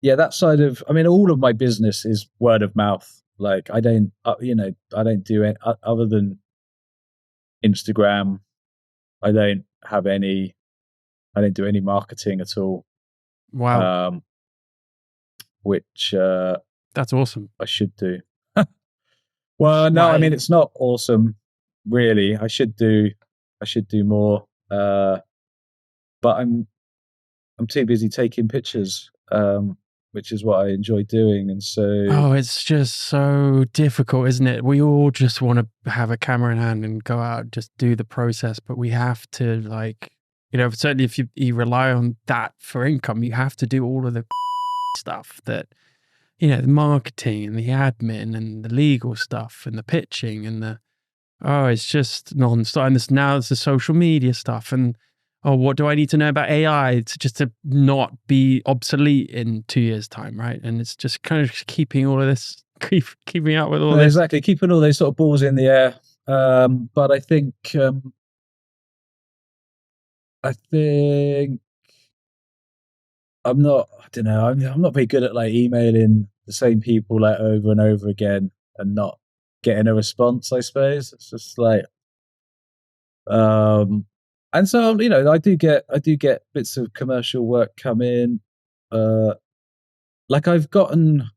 yeah, that side of, I mean, all of my business is word of mouth. Like I don't, I don't do it other than Instagram. I don't do any marketing at all. Wow. Which That's awesome. I should do. Well, no, I Why? mean, it's not awesome, really. I should do more. But I'm too busy taking pictures, which is what I enjoy doing, and so. Oh, it's just so difficult, isn't it? We all just want to have a camera in hand and go out and just do the process, but we have to certainly if you rely on that for income, you have to do all of the stuff that, the marketing and the admin and the legal stuff and the pitching and it's just non-stop. And now it's the social media stuff and, what do I need to know about AI to not be obsolete in 2 years' time, right? And it's just kind of keeping all of this, keeping up with all this. Exactly, keeping all those sort of balls in the air. But I think I think I'm not. I don't know. I'm not very good at like emailing the same people like over and over again and not getting a response. I suppose it's just like, um, and so I do get bits of commercial work come in. Uh, like I've gotten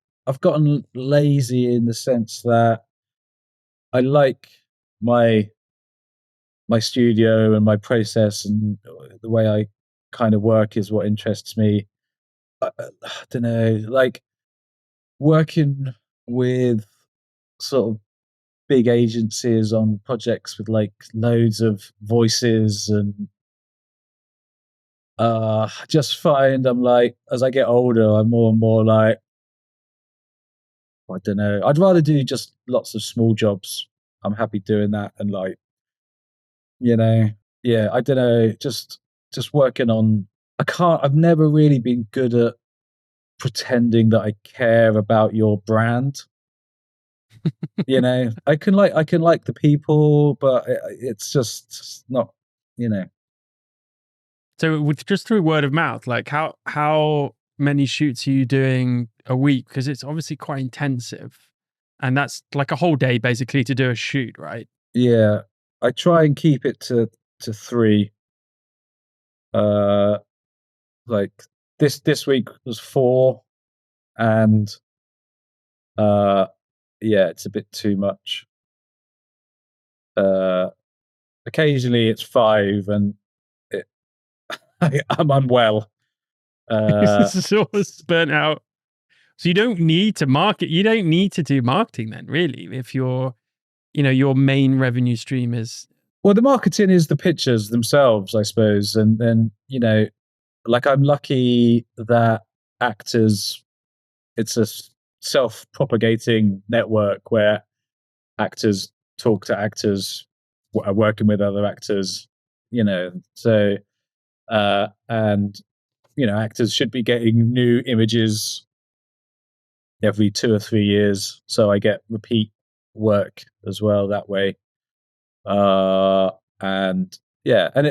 lazy in the sense that I like my my studio and my process and the way I kind of work is what interests me. I don't know, like working with sort of big agencies on projects with like loads of voices and just find I'm like as I get older I'm more and more like I don't know. I'd rather do just lots of small jobs. I'm happy doing that and like, you know, yeah, I don't know, just working on I've never really been good at pretending that I care about your brand. I can like the people, but it's just not, you know. So with just through word of mouth, like how many shoots are you doing a week? Because it's obviously quite intensive, and that's like a whole day basically to do a shoot, right? Yeah, I try and keep it to three. Uh, like this week was four, and uh, yeah, it's a bit too much. Uh, Occasionally it's five, and it, I'm unwell. Uh, So it's burnt out. So you don't need to market. You don't need to do marketing then, really, if your main revenue stream is. well, the marketing is the pictures themselves, I suppose, and then like I'm lucky that actors it's a self-propagating network where actors talk to actors are working with other actors, so and actors should be getting new images every 2 or 3 years, so I get repeat work as well that way. And yeah, and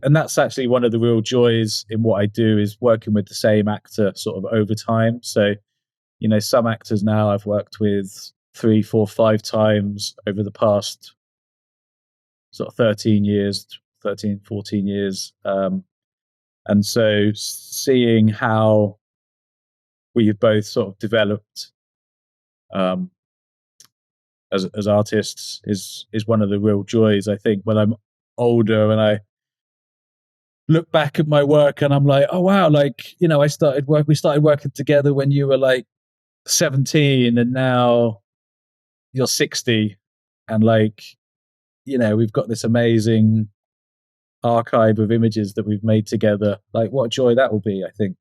and that's actually one of the real joys in what I do is working with the same actor sort of over time. So some actors now I've worked with 3, 4, 5 times over the past sort of 13 years, 13, 14 years. And so seeing how we've both sort of developed um, as artists is one of the real joys. I think when I'm older and I look back at my work and I'm like, oh wow, like we started working together when you were like 17 and now you're 60, and like we've got this amazing archive of images that we've made together. Like what a joy that will be, I think.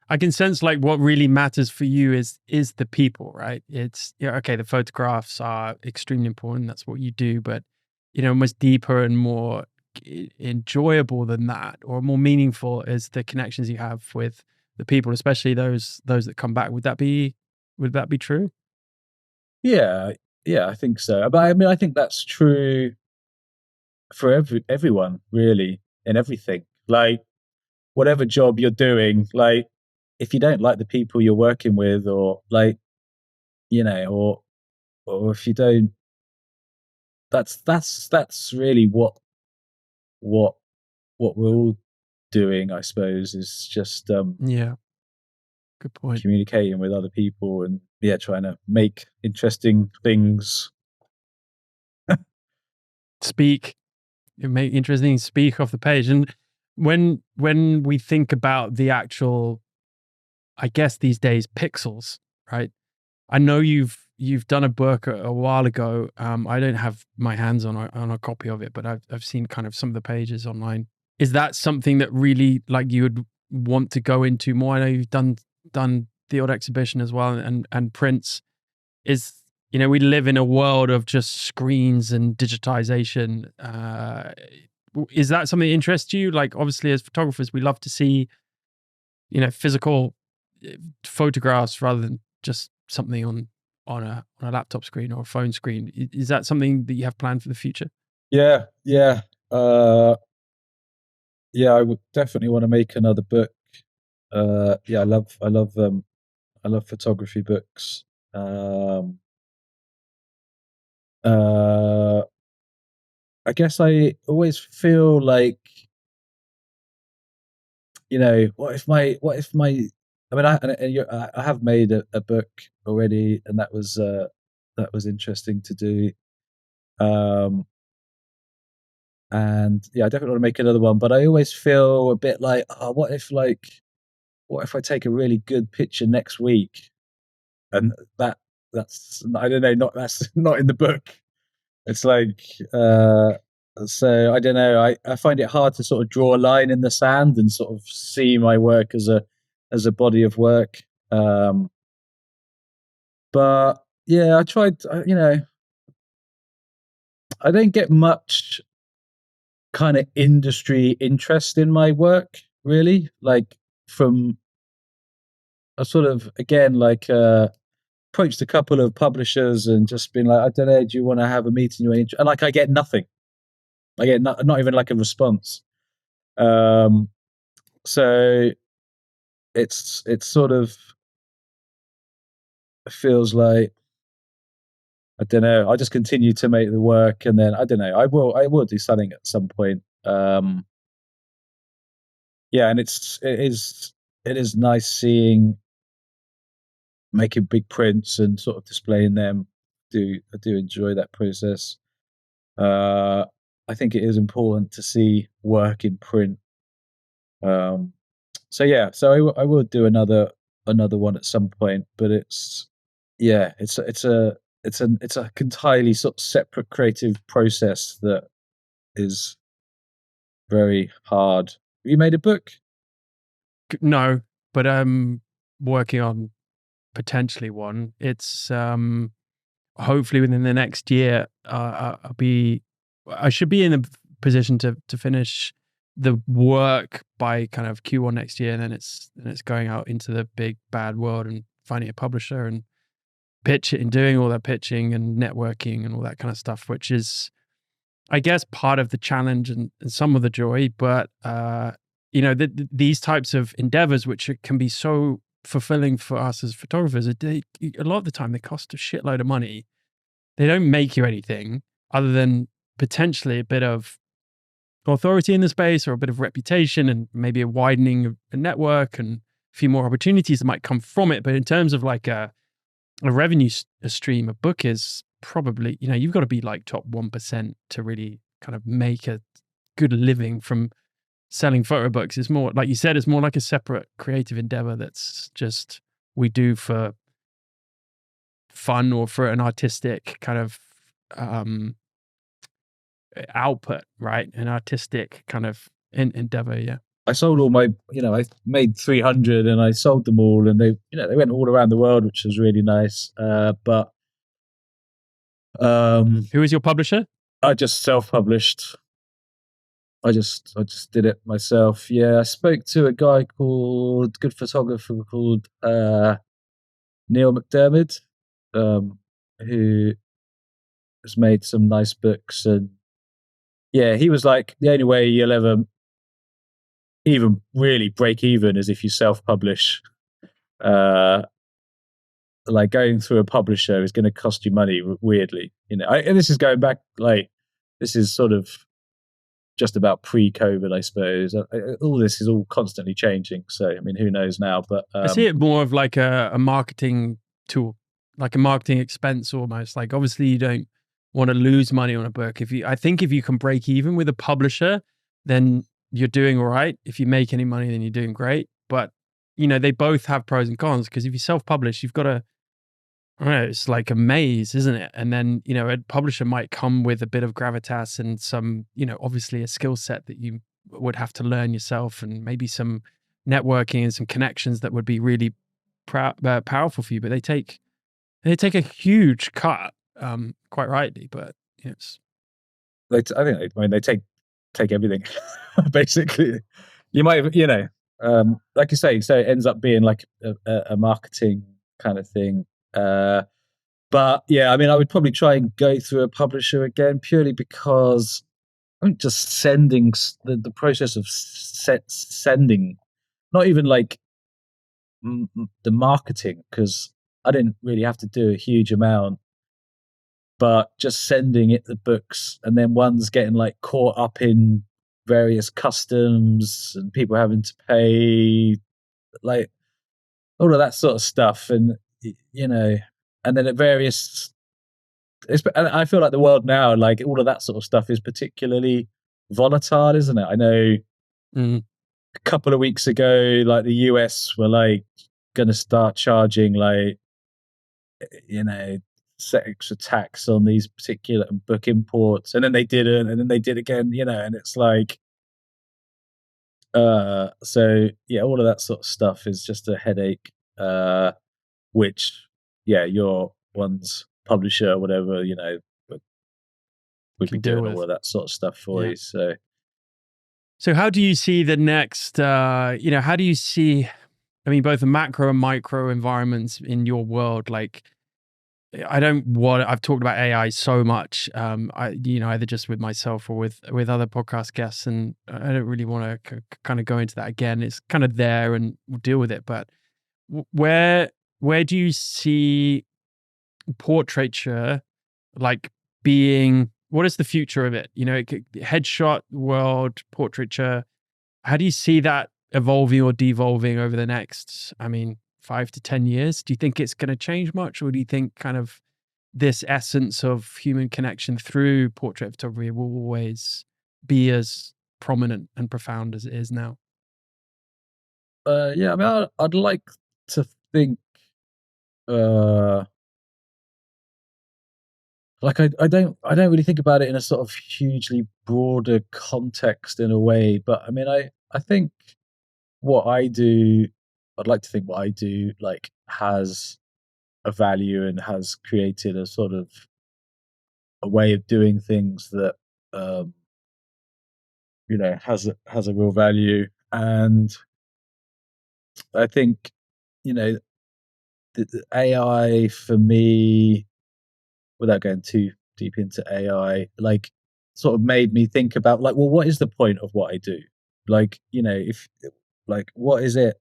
I can sense like what really matters for you is the people, right? It's okay. The photographs are extremely important. That's what you do, but much deeper and more enjoyable than that, or more meaningful, is the connections you have with the people, especially those that come back. Would that be true? Yeah, yeah, I think so. But I mean I think that's true for everyone really, in everything. Like whatever job you're doing, like if you don't like the people you're working with, or like or if you don't, that's really what what we're all doing, I suppose, is just Yeah, good point. communicating with other people and yeah, trying to make interesting things. Speak. It make interesting. Speak off the page. And when we think about the actual, I guess these days, pixels, right? I know you've done a book a while ago. I don't have my hands on a copy of it, but I've seen kind of some of the pages online. Is that something that really like you would want to go into more? I know you've done the odd exhibition as well, and prints. Is we live in a world of just screens and digitization. Is that something that interests you? Like obviously, as photographers, we love to see physical photographs rather than just something on a laptop screen or a phone screen. Is that something that you have planned for the future? Yeah, yeah. yeah, I would definitely want to make another book. Yeah, I love photography books. Um, uh, I guess I always feel like, what if my, I mean, I have made a book already, and that was interesting to do. Um, and yeah, I definitely want to make another one, but I always feel a bit like, oh, what if I take a really good picture next week, and that's I don't know, not that's not in the book. It's like, so I don't know. I find it hard to sort of draw a line in the sand and sort of see my work as a body of work. Um, but yeah, I tried. I don't get much kind of industry interest in my work, really. Like, from a sort of, again, like, approached a couple of publishers and just been like, I don't know, do you want to have a meeting? And like, I get nothing. I get not even like a response. Um, so it's sort of feels like, I don't know. I just continue to make the work, and then I don't know. I will do something at some point. Yeah, and it is nice seeing, making big prints and sort of displaying them. I do enjoy that process. Uh, I think it is important to see work in print. Um, so yeah, so I will do another one at some point, but yeah, it's a entirely sort of separate creative process that is very hard. Have you made a book? No, but I'm working on potentially one. It's hopefully within the next year. I should be in a position to finish the work by kind of Q1 next year, and then it's going out into the big bad world and finding a publisher and pitch it and doing all that pitching and networking and all that kind of stuff, which is, I guess, part of the challenge and some of the joy. But these types of endeavors, which can be so fulfilling for us as photographers, a lot of the time they cost a shitload of money. They don't make you anything other than potentially a bit of authority in the space or a bit of reputation and maybe a widening of a network and a few more opportunities that might come from it. But in terms of like a revenue a stream, a book is probably, you've got to be like top 1% to really kind of make a good living from selling photo books. It's more, like you said, it's more like a separate creative endeavor that's just we do for fun or for an artistic kind of um output, right? An artistic kind of endeavor. Yeah. I sold all my, I made 300 and I sold them all, and they went all around the world, which was really nice. But Who is your publisher? I just self-published. I just did it myself. Yeah, I spoke to a guy called good photographer called Neil McDermott, who has made some nice books, and yeah, he was like, the only way you'll ever even really break even is if you self-publish. Uh, like, going through a publisher is going to cost you money. Weirdly, and this is going back, like, this is sort of just about pre-COVID, I suppose. All this is all constantly changing. So, I mean, who knows now? But I see it more of like a marketing tool, like a marketing expense almost. Like, obviously you don't want to lose money on a book. I think if you can break even with a publisher, then you're doing all right. If you make any money, then you're doing great. But they both have pros and cons, because if you self-publish, you've got to, I don't know, it's like a maze, isn't it? And then, a publisher might come with a bit of gravitas and some, obviously a skill set that you would have to learn yourself, and maybe some networking and some connections that would be really powerful for you. But they take a huge cut, quite rightly. But it's I think, I mean, they take everything, basically. You might, like you say, so it ends up being like a marketing kind of thing. But yeah, I mean, I would probably try and go through a publisher again, purely because I think just sending the process of sending, not even like the marketing, because I didn't really have to do a huge amount, but just sending it the books, and then one's getting like caught up in various customs and people having to pay, like all of that sort of stuff, and you know, and then at various. And I feel like the world now, like all of that sort of stuff, is particularly volatile, isn't it? I know Mm. a couple of weeks ago, like the US were like going to start charging like you know extra tax on these particular book imports, and then they didn't, and then they did again, and it's like so yeah, all of that sort of stuff is just a headache, which yeah, your one's publisher or whatever, would be Can deal doing all with. of that sort of stuff for Yeah. you. So So how do you see the next, how do you see, I mean, both the macro and micro environments in your world? Like, I've talked about AI so much, either just with myself or with other podcast guests, and I don't really want to kind of go into that again. It's kind of there and we'll deal with it. But where do you see portraiture like being? What is the future of it? Headshot world, portraiture. How do you see that evolving or devolving over the next, 5 to 10 years? Do you think it's going to change much, or do you think kind of this essence of human connection through portrait photography will always be as prominent and profound as it is now? yeah, I mean, I'd like to think, uh, like I don't really think about it in a sort of hugely broader context in a way, but I mean, I think what I do, I'd like to think what I do like has a value and has created a sort of a way of doing things that um, has a real value, and I think you know the AI for me, without going too deep into AI, like sort of made me think about like, well, what is the point of what I do? Like, if like what is it?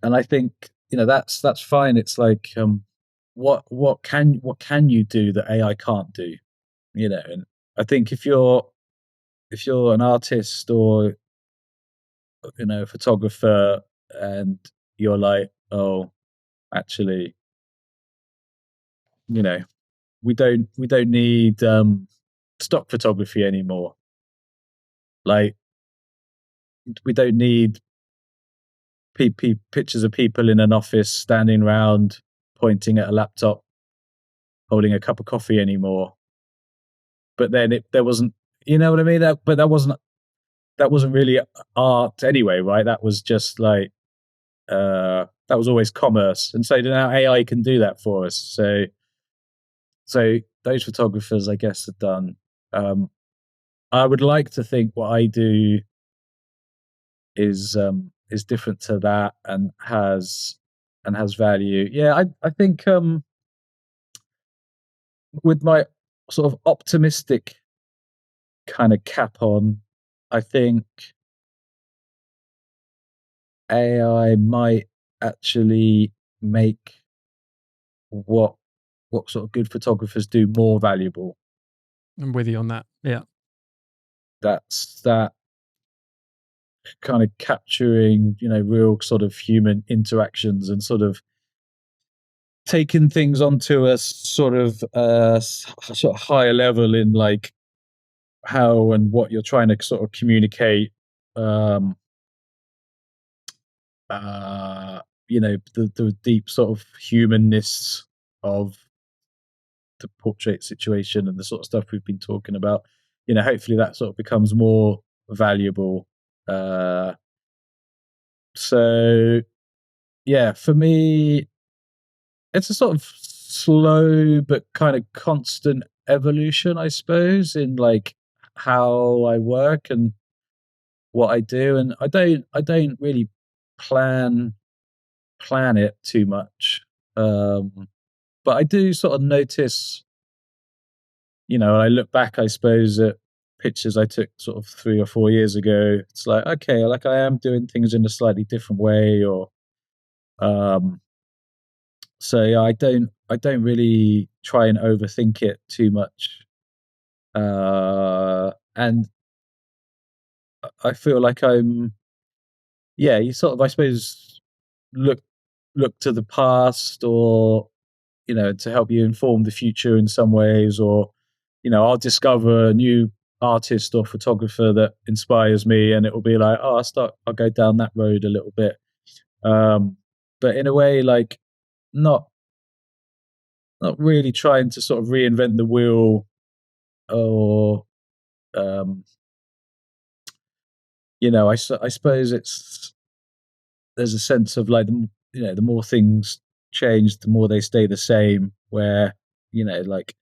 And I think that's fine. It's like what can you do that AI can't do? And I think if you're an artist or a photographer, and you're like, oh, actually, you know we don't need stock photography anymore. Like, we don't need pictures of people in an office standing around pointing at a laptop holding a cup of coffee anymore. But then there wasn't, you know what I mean? But that wasn't really art anyway, right? That was just like that was always commerce, and so now AI can do that for us. So those photographers, I guess, are done. Um, I would like to think what I do is different to that, and has value. Yeah, I think with my sort of optimistic kind of cap on, I think AI might actually make what sort of good photographers do more valuable. I'm with you on that. Yeah. That's that kind of capturing, real sort of human interactions, and sort of taking things onto a sort of sort of higher level in like how and what you're trying to sort of communicate. Um, the deep sort of humanness of the portrait situation and the sort of stuff we've been talking about. Hopefully that sort of becomes more valuable. Uh, so yeah, for me, it's a sort of slow but kind of constant evolution, I suppose, in like how I work and what I do, and I don't really plan it too much. But I do sort of notice, I look back, I suppose, at pictures I took sort of 3 or 4 years ago. It's like, okay, like I am doing things in a slightly different way, or um, so yeah, I don't really try and overthink it too much, and I feel like yeah, you sort of, I suppose, look look to the past, or to help you inform the future in some ways, or I'll discover a new artist or photographer that inspires me, and it will be like, oh, I'll go down that road a little bit, but in a way, like, not not really trying to sort of reinvent the wheel, or um, I suppose there's a sense of like, the more things change, the more they stay the same. Where like,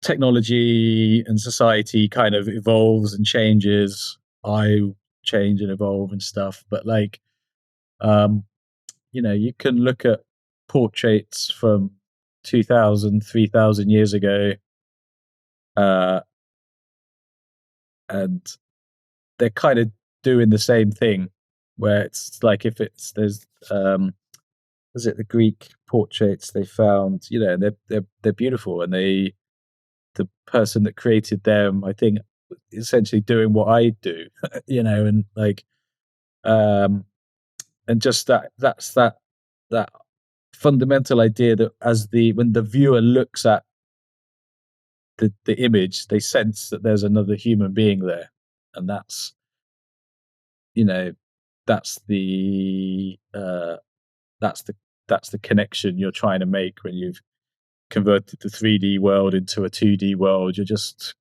technology and society kind of evolves and changes. I change and evolve and stuff. But like, um, you can look at portraits from 2000, 3,000 years ago, uh, and they're kind of doing the same thing. Where it's like, if it's there's was it the Greek portraits they found, and they're beautiful, and the person that created them, I think, essentially doing what I do, and like, um, and just that fundamental idea that, when the viewer looks at the image, they sense that there's another human being there, and you know that's the uh, that's the that's the connection you're trying to make when you've converted the 3D world into a 2D world. You're just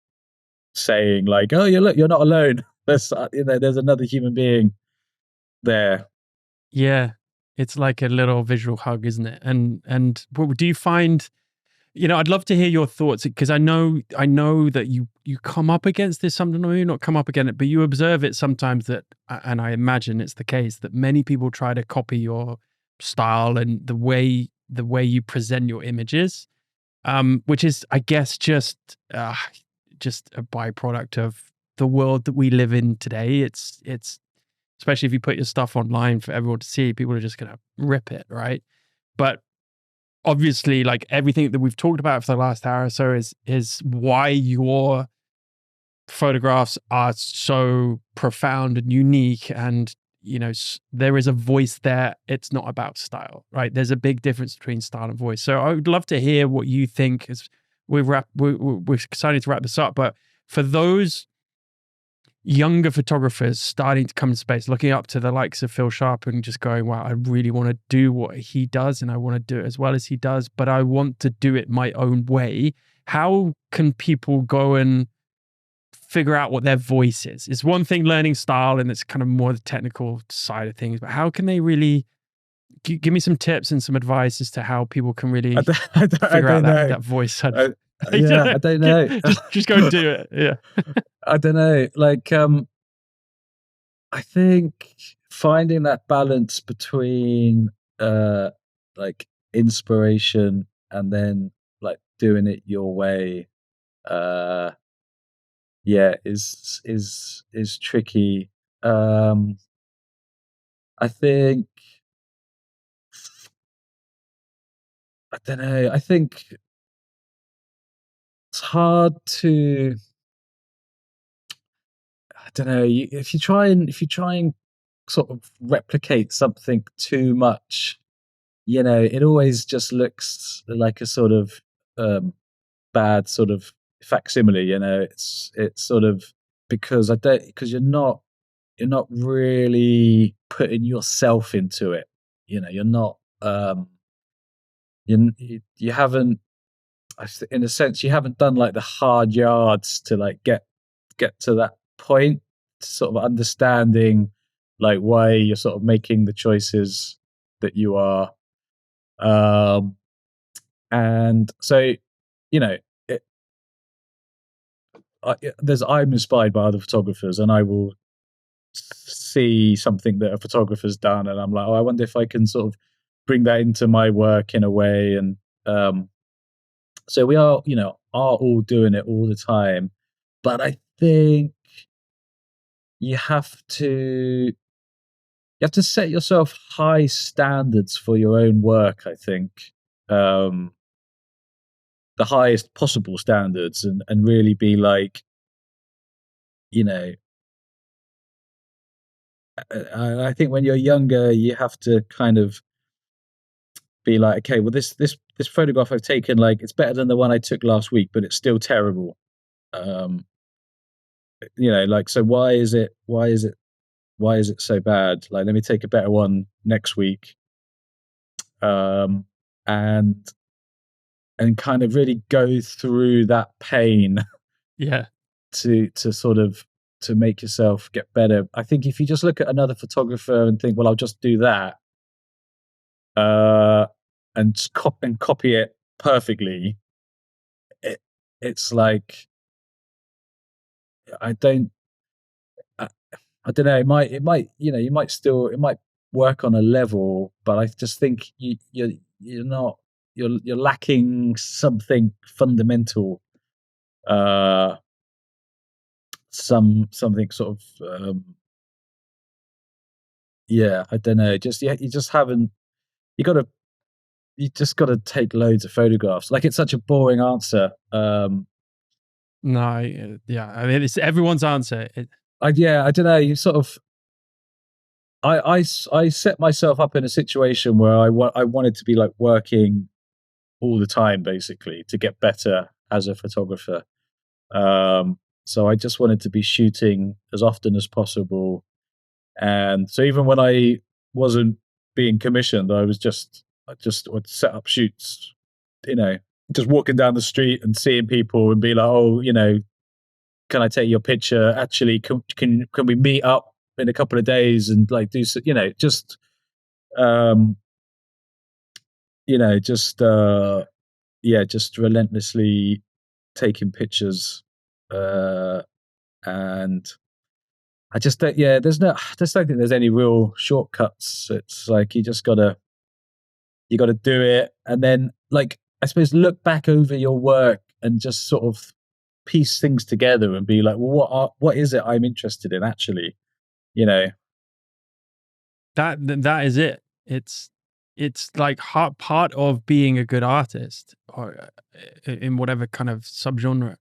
saying like, "Oh, look, you're not alone. There's another human being there." Yeah, it's like a little visual hug, isn't it? And do you find, I'd love to hear your thoughts, because I know that you come up against this sometimes, or you not come up against it, but you observe it sometimes, that, and I imagine it's the case, that many people try to copy your style and the way you present your images, which is, I guess, just a byproduct of the world that we live in today. It's especially if you put your stuff online for everyone to see, people are just going to rip it, right? But obviously, like everything that we've talked about for the last hour or so is why your photographs are so profound and unique, and there is a voice there. It's not about style, right? There's a big difference between style and voice. So I would love to hear what you think. As we're excited to wrap this up, but for those younger photographers starting to come to space, looking up to the likes of Phil Sharp and just going, wow, I really want to do what he does, and I want to do it as well as he does, but I want to do it my own way. How can people go and figure out what their voice is? It's one thing learning style, and it's kind of more the technical side of things, but how can they really give me some tips and some advice as to how people can I really don't, I figure out don't know. that voice? I, yeah, I don't know. Just go and do it. Yeah. I don't know. Like, I think finding that balance between, uh, like, inspiration, and then like doing it your way, uh, yeah, is tricky. Um, I think, I don't know. I think it's hard to. I don't know. If you try and sort of replicate something too much, it always just looks like a sort of, bad sort of facsimile. It's sort of, because you're not really putting yourself into it. You're not, you haven't, in a sense, you haven't done like the hard yards to like get to that point, sort of understanding like why you're sort of making the choices that you are. Um, and so, you know, it, I'm inspired by other photographers, and I will see something that a photographer's done, and I'm like, oh, I wonder if I can sort of bring that into my work in a way. And so we are all doing it all the time. But I think you have to set yourself high standards for your own work. I think um, the highest possible standards, and really be like, you know, I think when you're younger, you have to kind of be like, okay, well, this photograph I've taken, like, it's better than the one I took last week, but it's still terrible. Um, like, so why is it so bad? Like, let me take a better one next week, um, and kind of really go through that pain Yeah. to sort of to make yourself get better. I think if you just look at another photographer and think, well, I'll just do that, uh, and copy it perfectly, it, it's like I don't I, I don't know. It might work on a level, but I just think you're not you're lacking something fundamental. Uh, something sort of yeah. I don't know. Just yeah, you just haven't. You got to you just got to take loads of photographs. Like, it's such a boring answer. No, yeah. I mean, it's everyone's answer. I don't know. You sort of I set myself up in a situation where I wanted to be like working all the time, basically, to get better as a photographer. So I just wanted to be shooting as often as possible. And so even when I wasn't being commissioned, I just would set up shoots, you know, just walking down the street and seeing people and be like, oh, can I take your picture? Actually, can we meet up in a couple of days and like do, just, um, just, yeah, just relentlessly taking pictures. Uh, and I just don't, yeah, I just don't think there's any real shortcuts. It's like you gotta do it, and then, like, I suppose, look back over your work and just sort of piece things together and be like, well, what is it I'm interested in, actually? You know, That is it. It's like part of being a good artist, or in whatever kind of subgenre,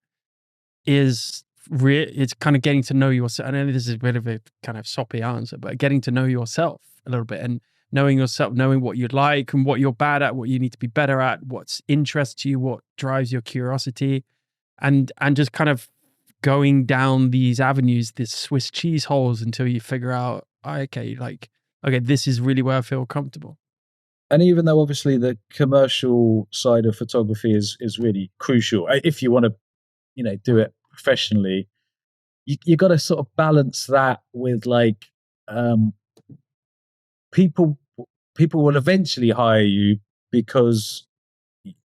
is it's kind of getting to know yourself. I know this is a bit of a kind of soppy answer, but getting to know yourself a little bit, and knowing yourself, knowing what you'd like and what you're bad at, what you need to be better at, what's interests you, what drives your curiosity, and just kind of going down these avenues, this Swiss cheese holes, until you figure out, okay, like, okay, this is really where I feel comfortable. and even though obviously the commercial side of photography is really crucial, if you want to, do it professionally, you got to sort of balance that with, like, um, people people will eventually hire you because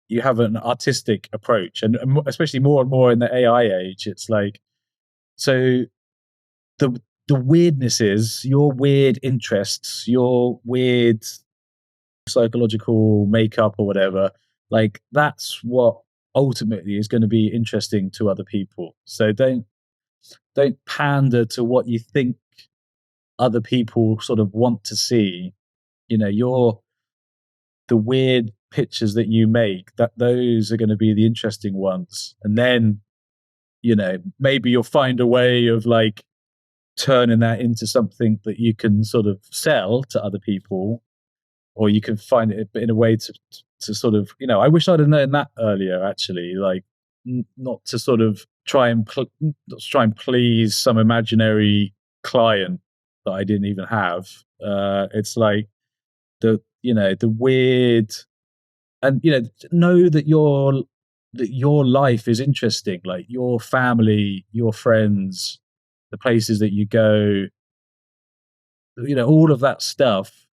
you have an artistic approach, and especially more and more in the AI age, it's like, so the the weirdness is your weird interests, your weird psychological makeup or whatever. Like, that's what ultimately is going to be interesting to other people. So don't pander to what you think other people sort of want to see. Your the weird pictures that you make, that those are going to be the interesting ones, and then maybe you'll find a way of, like, turning that into something that you can sort of sell to other people, or you can find it in a way to sort of, I wish I'd have known that earlier, actually, like, not to sort of not to try and please some imaginary client that I didn't even have. It's like the weird, and know that your life is interesting, like your family, your friends, the places that you go, all of that stuff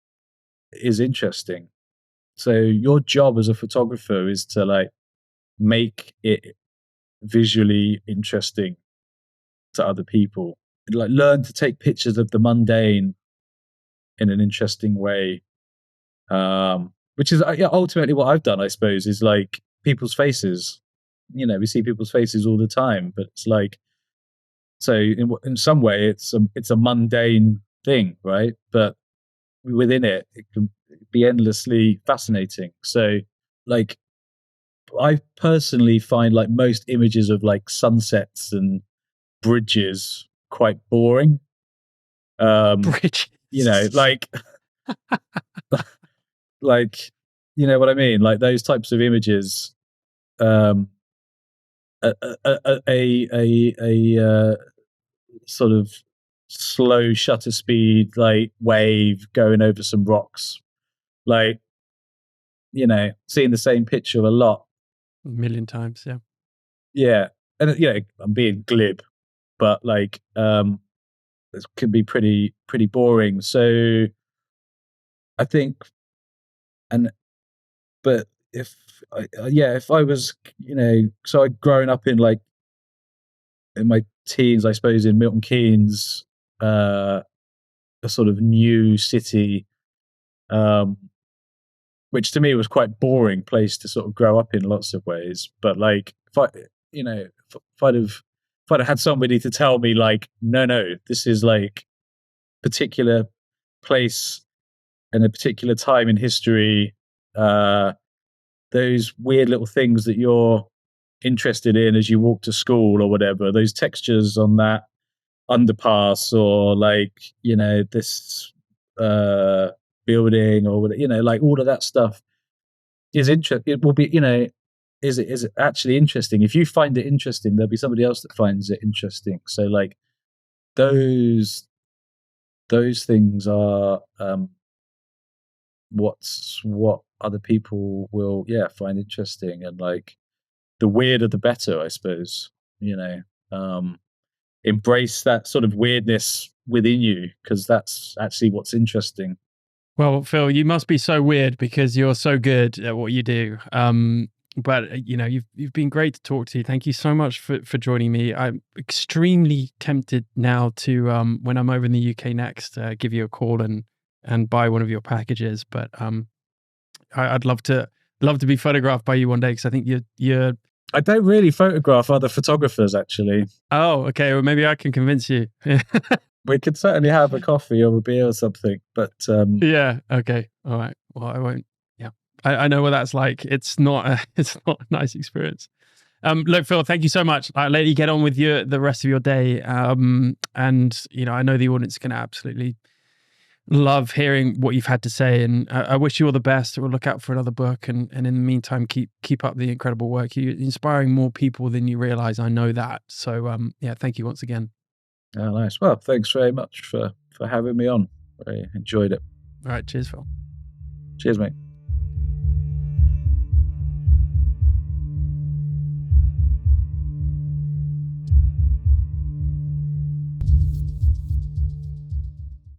is interesting. So your job as a photographer is to, like, make it visually interesting to other people, like, learn to take pictures of the mundane in an interesting way, which is, yeah, ultimately what I've done, I suppose, is like people's faces. We see people's faces all the time, but it's like, So in some way, it's a mundane thing, right? But within it, it can be endlessly fascinating. So, like, I personally find like most images of like sunsets and bridges quite boring. Um, you know, Bridges. like, you know what I mean? Like those types of images. Um, a sort of slow shutter speed, like wave going over some rocks, like, seeing the same picture a lot. A million times, yeah. Yeah, and I'm being glib, but like, it can be pretty boring. So I think, and but if I was, so I'd grown up in like in my teens, I suppose, in Milton Keynes, uh, a sort of new city, um, which to me was quite boring place to sort of grow up in lots of ways. But like, if I'd have had somebody to tell me like, no, this is like particular place and a particular time in history, uh, those weird little things that you're interested in as you walk to school or whatever, those textures on that underpass, or like, this uh building, or whatever, like all of that stuff is it will be, is it actually interesting? If you find it interesting, there'll be somebody else that finds it interesting. So like those those things are, what other people will, find interesting. And like the weirder the better, I suppose. you know um Embrace that sort of weirdness within you, because that's actually what's interesting. Well, Phil, you must be so weird because you're so good at what you do. But you've been great to talk to. Thank you so much for joining me. I'm extremely tempted now to when I'm over in the UK next, give you a call and buy one of your packages. But I'd love to be photographed by you one day because I think you're. I don't really photograph other photographers, actually. Oh, okay. Well, maybe I can convince you. We could certainly have a coffee or a beer or something, but Yeah. Okay. All right. Well, I won't. Yeah. I know what that's like. It's not it's not a nice experience. Look, Phil, thank you so much. I'll let you get on with the rest of your day. And I know the audience is going to absolutely love hearing what you've had to say. And I wish you all the best. We'll look out for another book. And in the meantime, keep up the incredible work. You're inspiring more people than you realize. I know that. So yeah, thank you once again. oh, nice. Well, thanks very much for having me on. I enjoyed it. All right. Cheers, Phil. Cheers, mate.